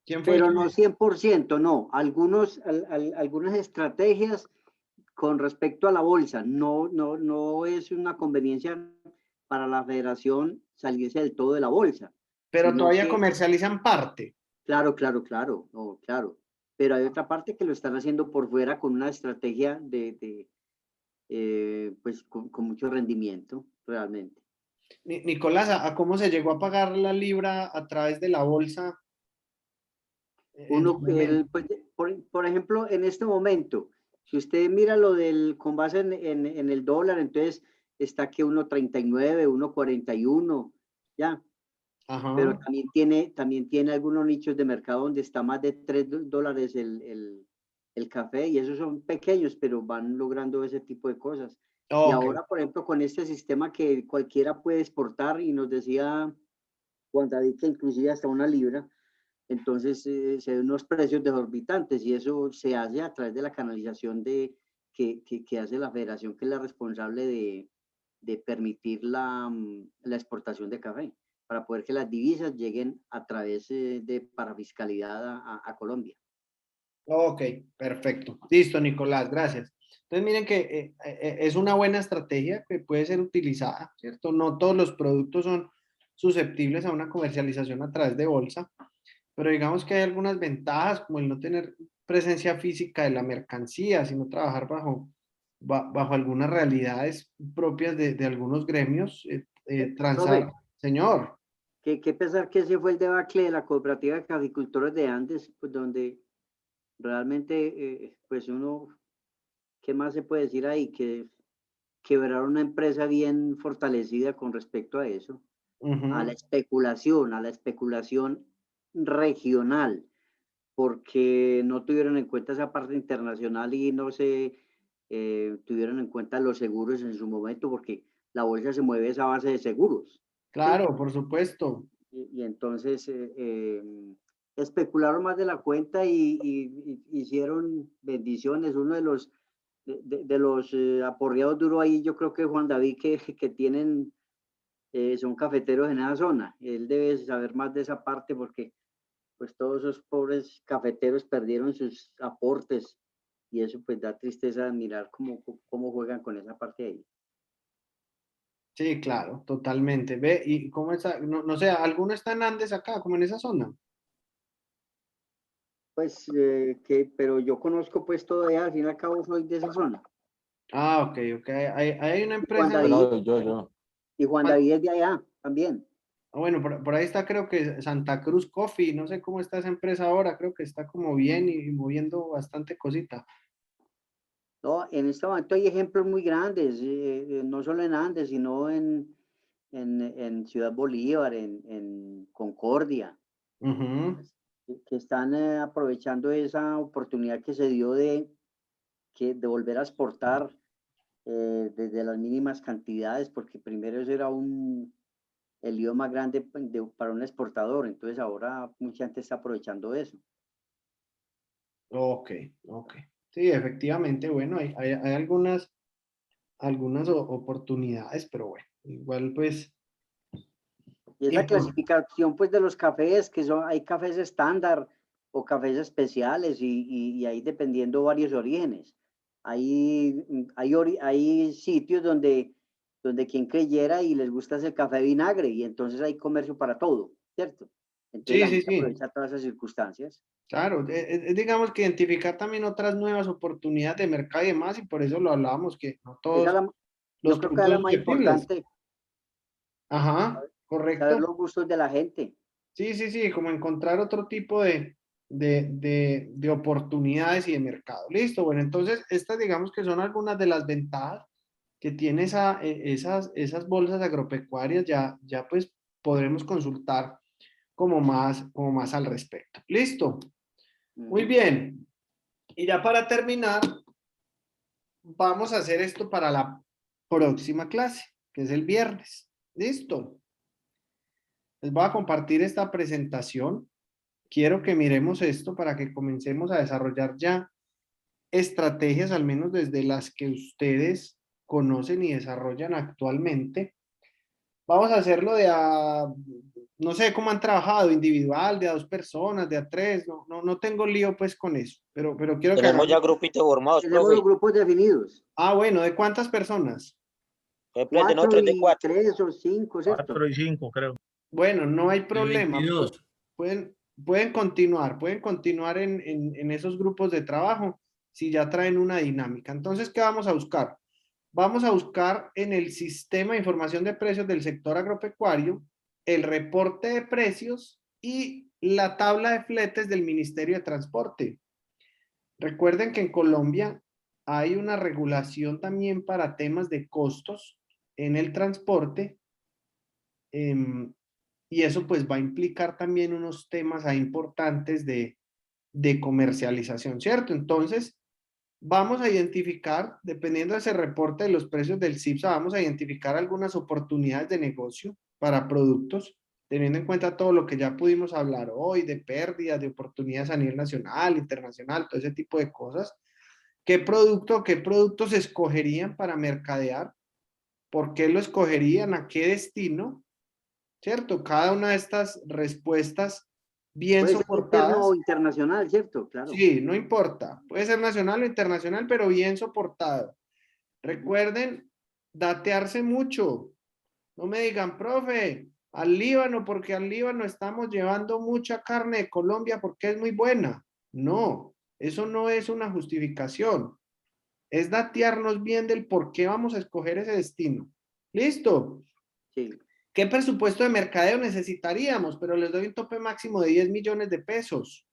¿Quién fue el Pero que no me- 100%, no. Algunas estrategias con respecto a la bolsa. No es una conveniencia para la federación salirse del todo de la bolsa, Pero sino todavía que, comercializan parte. claro, no, claro. Pero hay otra parte que lo están haciendo por fuera con una estrategia pues con mucho rendimiento, realmente. Nicolás, ¿a cómo se llegó a pagar la libra a través de la bolsa en su Uno, momento? pues, por ejemplo, en este momento, si usted mira lo con base en el dólar, entonces está que 1.39, 1.41, ya. Pero Ajá. también tiene algunos nichos de mercado donde está más de $3 el café, y esos son pequeños, pero van logrando ese tipo de cosas. Y Ok. ahora, por ejemplo, con este sistema que cualquiera puede exportar, y nos decía Juan David que inclusive hasta una libra, entonces se ven unos precios desorbitantes, y eso se hace a través de la canalización que hace la federación, que es la responsable de permitir la exportación de café, para poder que las divisas lleguen a través de parafiscalidad a Colombia. Ok, perfecto. Listo, Nicolás, gracias. Entonces miren que es una buena estrategia que puede ser utilizada, ¿cierto? No todos los productos son susceptibles a una comercialización a través de bolsa, pero digamos que hay algunas ventajas, como el no tener presencia física de la mercancía, sino trabajar bajo algunas realidades propias de algunos gremios, Profe, Señor. que pesar que ese fue el debacle de la cooperativa de caficultores de Andes, pues donde realmente, pues uno, ¿qué más se puede decir ahí? Que quebraron una empresa bien fortalecida con respecto a eso, a la especulación regional, porque no tuvieron en cuenta esa parte internacional, y no se tuvieron en cuenta los seguros en su momento, porque la bolsa se mueve a base de seguros. Claro, por supuesto. Y entonces especularon más de la cuenta, y hicieron bendiciones. Uno de los aporreados duro ahí, yo creo que Juan David, que tienen, son cafeteros en esa zona. Él debe saber más de esa parte, porque pues todos esos pobres cafeteros perdieron sus aportes, y eso pues da tristeza mirar cómo juegan con esa parte ahí. Sí, claro, totalmente. Ve, ¿y cómo está? No, no sé, ¿alguno está en Andes acá, como en esa zona? Pues pero yo conozco pues todo allá, al fin y al cabo soy de esa zona. Ah, ok, ok. Hay una Juan empresa. David, Yo. y Juan David es de allá también. Bueno, por ahí está, creo que Santa Cruz Coffee, no sé cómo está esa empresa ahora, creo que está como bien y moviendo bastante cosita. No, en este momento hay ejemplos muy grandes, no solo en Andes, sino en Ciudad Bolívar, en Concordia, Ujú. que están aprovechando esa oportunidad que se dio de volver a exportar desde las mínimas cantidades, porque primero eso era el lío más grande para un exportador, entonces ahora mucha gente está aprovechando eso. Ok, ok. Sí, efectivamente, bueno, hay algunas oportunidades, pero bueno, igual pues. Y esa clasificación pues de los cafés, hay cafés estándar o cafés especiales, y ahí dependiendo varios orígenes. Hay sitios donde quien creyera y les gusta ese café vinagre, y entonces hay comercio para todo, ¿cierto? Entonces Sí, la sí, gente sí. aprovecha todas esas circunstancias. Claro, digamos que identificar también otras nuevas oportunidades de mercado y demás, y por eso lo hablábamos, que no Esa todos es los yo creo que es productos la son más susceptibles. importante, Ajá, saber correcto. los gustos de la gente. Sí, sí, sí, como encontrar otro tipo de oportunidades y de mercado. Listo, bueno, entonces estas digamos que son algunas de las ventajas que tiene esas bolsas agropecuarias, ya pues podremos consultar como más al respecto. Listo, muy bien. Y ya para terminar, vamos a hacer esto para la próxima clase, que es el viernes. Listo. Les voy a compartir esta presentación. quiero que miremos esto para que comencemos a desarrollar ya estrategias, al menos desde las que ustedes conocen y desarrollan actualmente. Vamos a hacerlo no sé cómo han trabajado, individual, de a 2 personas, de a 3, no tengo lío pues con eso, pero quiero que Tenemos hagamos. ya grupitos formados, Tenemos profe. los grupos definidos. Ah, bueno, ¿de cuántas personas? Por ejemplo, el de 4 nosotros de y 4. 3 o 5, ¿cierto? 4 y 5, creo. Bueno, no hay De problema. 22. Pueden continuar en esos grupos de trabajo si ya traen una dinámica. Entonces, ¿qué vamos a buscar? Vamos a buscar en el sistema de información de precios del sector agropecuario el reporte de precios y la tabla de fletes del Ministerio de Transporte. Recuerden que en Colombia hay una regulación también para temas de costos en el transporte. Y eso pues va a implicar también unos temas ahí importantes de comercialización, ¿cierto? Entonces, vamos a identificar, dependiendo de ese reporte de los precios del CIPSA, vamos a identificar algunas oportunidades de negocio para productos, teniendo en cuenta todo lo que ya pudimos hablar hoy, de pérdidas, de oportunidades a nivel nacional, internacional, todo ese tipo de cosas. ¿Qué productos escogerían para mercadear? ¿Por qué lo escogerían? ¿A qué destino? ¿Cierto? Cada una de estas respuestas bien Puede ser soportadas. interno o internacional, ¿cierto? Claro. Sí, no importa. Puede ser nacional o internacional, pero bien soportado. Recuerden datearse mucho. No me digan, profe, al Líbano, porque al Líbano estamos llevando mucha carne de Colombia porque es muy buena. No, eso no es una justificación. Es datearnos bien del por qué vamos a escoger ese destino. ¿Listo? Sí. ¿Qué presupuesto de mercadeo necesitaríamos? Pero les doy un tope máximo de 10 millones de pesos.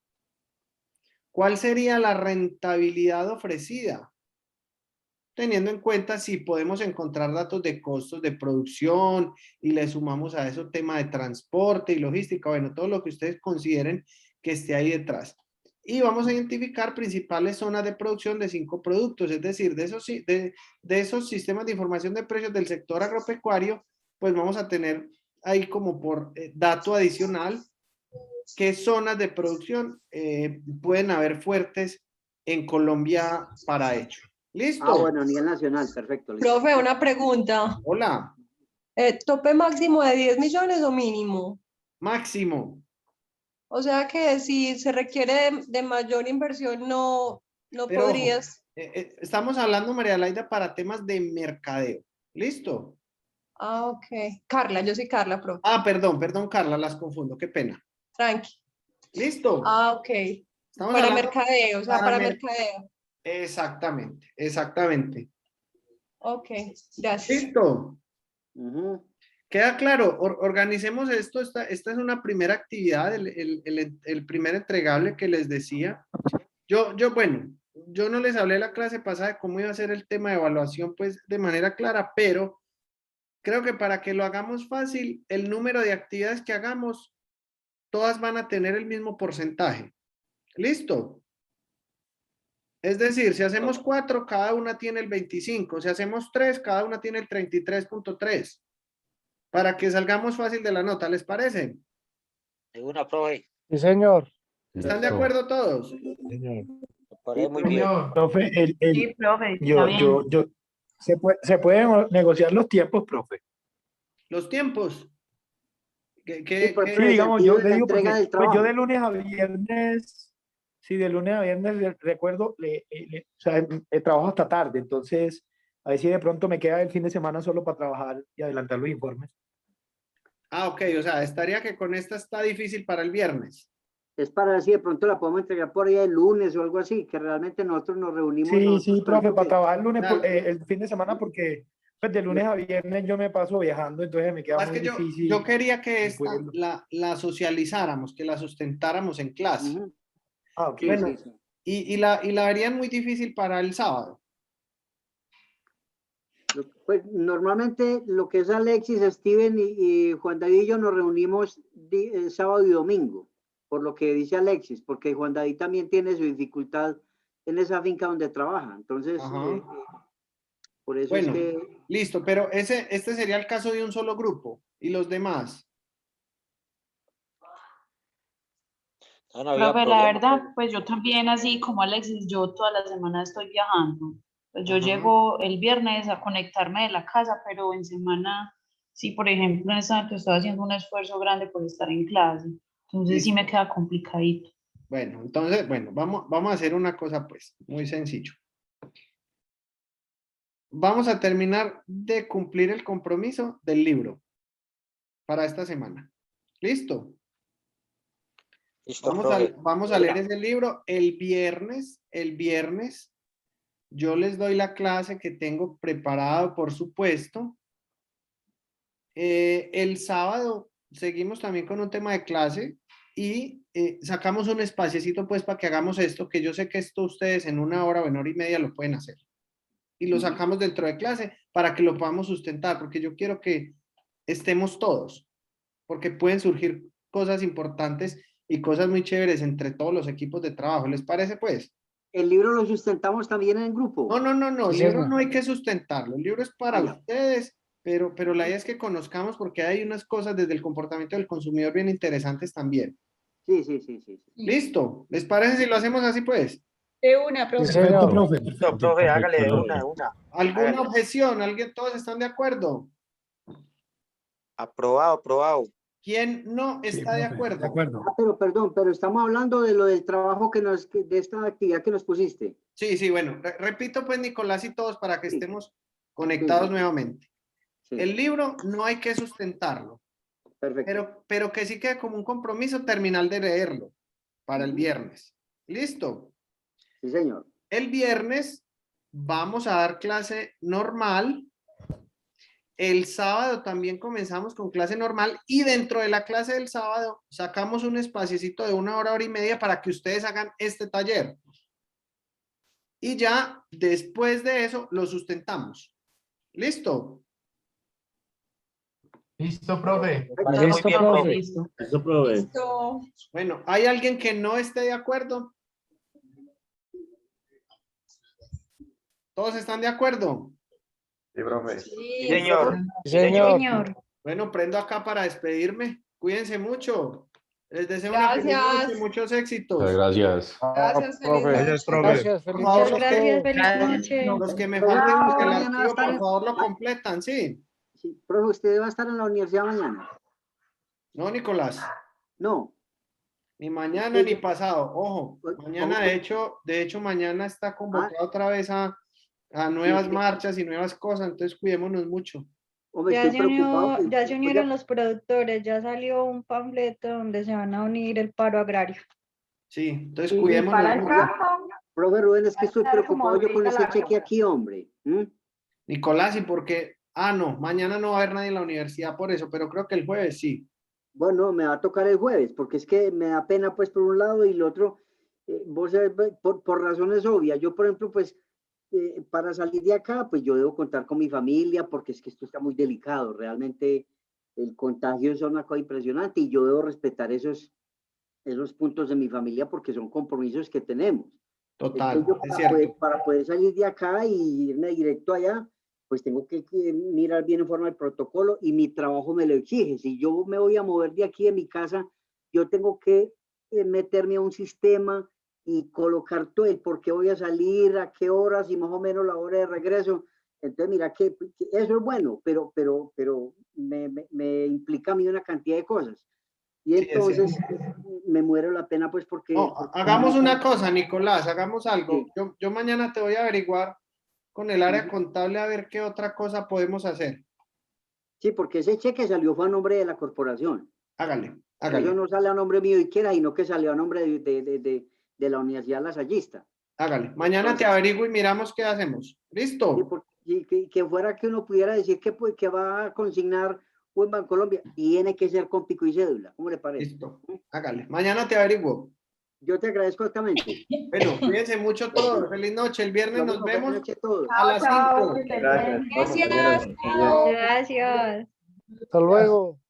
¿Cuál sería la rentabilidad ofrecida? Teniendo en cuenta si podemos encontrar datos de costos de producción y le sumamos a eso tema de transporte y logística, bueno, todo lo que ustedes consideren que esté ahí detrás. Y vamos a identificar principales zonas de producción de 5 productos, es decir, de esos sistemas de información de precios del sector agropecuario, pues vamos a tener ahí como por dato adicional qué zonas de producción pueden haber fuertes en Colombia para ello. ¿Listo? Ah, bueno, a nivel nacional, perfecto. Listo. Profe, una pregunta. Hola. ¿Tope máximo de 10 millones o mínimo? Máximo. O sea que si se requiere de mayor inversión, no Pero ojo, podrías. estamos hablando, María Laida, para temas de mercadeo. ¿Listo? Ah, ok. Carla, yo soy Carla, profe. Ah, perdón, Carla, las confundo, qué pena. Tranqui. ¿Listo? Ah, ok. Estamos Para hablando mercadeo, o sea, para mercadeo. Exactamente, exactamente. Ok, gracias. ¿Listo? Queda claro, organicemos esto, esta es una primera actividad, el primer entregable que les decía. Bueno, yo no les hablé la clase pasada de cómo iba a ser el tema de evaluación, pues de manera clara, pero creo que para que lo hagamos fácil, el número de actividades que hagamos, todas van a tener el mismo porcentaje. ¿Listo? Es decir, si hacemos 4, cada una tiene el 25. Si hacemos 3, cada una tiene el 33.3. Para que salgamos fácil de la nota, ¿les parece? De una, profe. Sí, señor. ¿Están de acuerdo todos? Señor. Me parece muy bien. Profe, Sí, profe, está bien. se pueden negociar los tiempos, profe. Los tiempos. Sí, digamos, yo le digo porque del pues yo trabajo. de lunes a viernes, sí, de lunes a viernes recuerdo, o sea, trabajo hasta tarde, entonces a ver si de pronto me queda el fin de semana solo para trabajar y adelantar los informes. Ah, ok, o sea, estaría que con esta está difícil para el viernes. Es para ver si de pronto la podemos entregar por ahí el lunes o algo así, que realmente nosotros nos reunimos. Sí, profe, para trabajar el lunes, Dale. el fin de semana, porque pues, de lunes a viernes yo me paso viajando, entonces me queda muy difícil. Yo quería que esta la socializáramos, que la sustentáramos en clase. Ah, ok. Bueno, sí. Y la verían muy difícil para el sábado. Pues normalmente lo que es Alexis, Steven y Juan David y yo nos reunimos sábado y domingo, por lo que dice Alexis, porque Juan David también tiene su dificultad en esa finca donde trabaja. Entonces, por eso bueno, es que... Listo, pero este sería el caso de un solo grupo. ¿Y los demás? No había Profe, la problema. verdad, pues yo también, así como Alexis, yo toda la semana estoy viajando. Pues yo Ajá. llego el viernes a conectarme de la casa, pero en semana, sí, por ejemplo, en este momento estoy haciendo un esfuerzo grande por estar en clase. Entonces sí me Listo. queda complicadito. Bueno, entonces, bueno, vamos a hacer una cosa pues, muy sencillo. Vamos a terminar de cumplir el compromiso del libro para esta semana. ¿Listo? Listo, Vamos a leer ese libro el viernes. El viernes yo les doy la clase que tengo preparado, por supuesto. El sábado seguimos también con un tema de clase y sacamos un espaciecito pues para que hagamos esto, que yo sé que esto ustedes en 1 hora o en 1 hora y media lo pueden hacer. Y lo sacamos dentro de clase para que lo podamos sustentar, porque yo quiero que estemos todos, porque pueden surgir cosas importantes y cosas muy chéveres entre todos los equipos de trabajo. ¿Les parece pues? ¿El libro lo sustentamos también en el grupo? No, el Sí, libro señor. no hay que sustentarlo, el libro es para Ah, ya. ustedes, pero la idea es que conozcamos porque hay unas cosas desde el comportamiento del consumidor bien interesantes también. Sí. ¿Listo? ¿Les parece si lo hacemos así pues? De una, profe. Perfecto, profe. Listo, profe, hágale de una, de una. ¿Alguna Hágale. objeción? ¿Todos están de acuerdo? Aprobado. ¿Quién no está de acuerdo? Pero perdón, pero estamos hablando de lo del trabajo de esta actividad que nos pusiste. Sí, bueno, repito pues Nicolás y todos para que estemos conectados nuevamente. Sí. El libro no hay que sustentarlo. Perfecto. Pero que sí quede como un compromiso terminal de leerlo para el viernes. ¿Listo? Sí, señor. El viernes vamos a dar clase normal. El sábado también comenzamos con clase normal y dentro de la clase del sábado sacamos un espaciecito de 1 hora, 1 hora y media para que ustedes hagan este taller. Y ya después de eso lo sustentamos. ¿Listo? Listo, profe. Listo, profe. Bueno, ¿hay alguien que no esté de acuerdo? ¿Todos están de acuerdo? Sí, profe. Sí, señor. Sí, señor. Bueno, prendo acá para despedirme. Cuídense mucho. Les deseo Gracias. una feliz noche, muchos éxitos. Muchas gracias. Gracias, profe. feliz Gracias, noche. profe. Gracias, Por feliz favor, noche. Muchas gracias, feliz noche. los que me Profe, falten en el mañana archivo, está por favor, lo completan, ¿sí? Sí, profe, ¿usted va a estar en la universidad mañana? No, Nicolás. No. Ni mañana ni pasado. Ojo, mañana, de hecho, mañana está convocado otra vez a nuevas marchas y nuevas cosas, entonces cuidémonos mucho. Hombre, Ya estoy preocupado. ya se unieron los productores, ya salió un panfleto donde se van a unir el paro agrario. Sí, entonces Y cuidémonos para el mucho. campo, Profe Rubén, es que estoy estar como preocupado yo con ahorita ese la cheque ropa. aquí, hombre. Nicolás, ¿y por qué? No, mañana no va a haber nadie en la universidad por eso, pero creo que el jueves sí. Bueno, me va a tocar el jueves, porque es que me da pena, pues, por un lado, y el otro, vos sabés, por razones obvias. Yo, por ejemplo, pues, para salir de acá, pues yo debo contar con mi familia, porque es que esto está muy delicado. Realmente el contagio es una cosa impresionante y yo debo respetar esos puntos de mi familia porque son compromisos que tenemos. Total, Entonces, es cierto. para poder salir de acá y irme directo allá, pues tengo que mirar bien en forma el protocolo y mi trabajo me lo exige. Si yo me voy a mover de aquí de mi casa, yo tengo que meterme a un sistema y colocar todo el por qué voy a salir, a qué horas y más o menos la hora de regreso. Entonces, mira que eso es bueno, pero me implica a mí una cantidad de cosas. Y entonces me muero la pena, pues, porque... Hagamos una cosa, Nicolás, hagamos algo. Yo mañana te voy a averiguar con el área contable a ver qué otra cosa podemos hacer. Sí, porque ese cheque salió fue a nombre de la corporación. Hágale. Eso no sale a nombre mío y quiera, sino que salió a nombre de la Universidad Lasallista. Hágale. Mañana te averiguo y miramos qué hacemos. ¿Listo? Y que fuera que uno pudiera decir que va a consignar un Bancolombia, tiene que ser con pico y cédula. ¿Cómo le parece? Listo. Hágale. Mañana te averiguo. Yo te agradezco altamente. Bueno, cuídense mucho todos. Feliz noche. El viernes nos vemos noche a todos. a las 5. Gracias. Gracias. Hasta luego.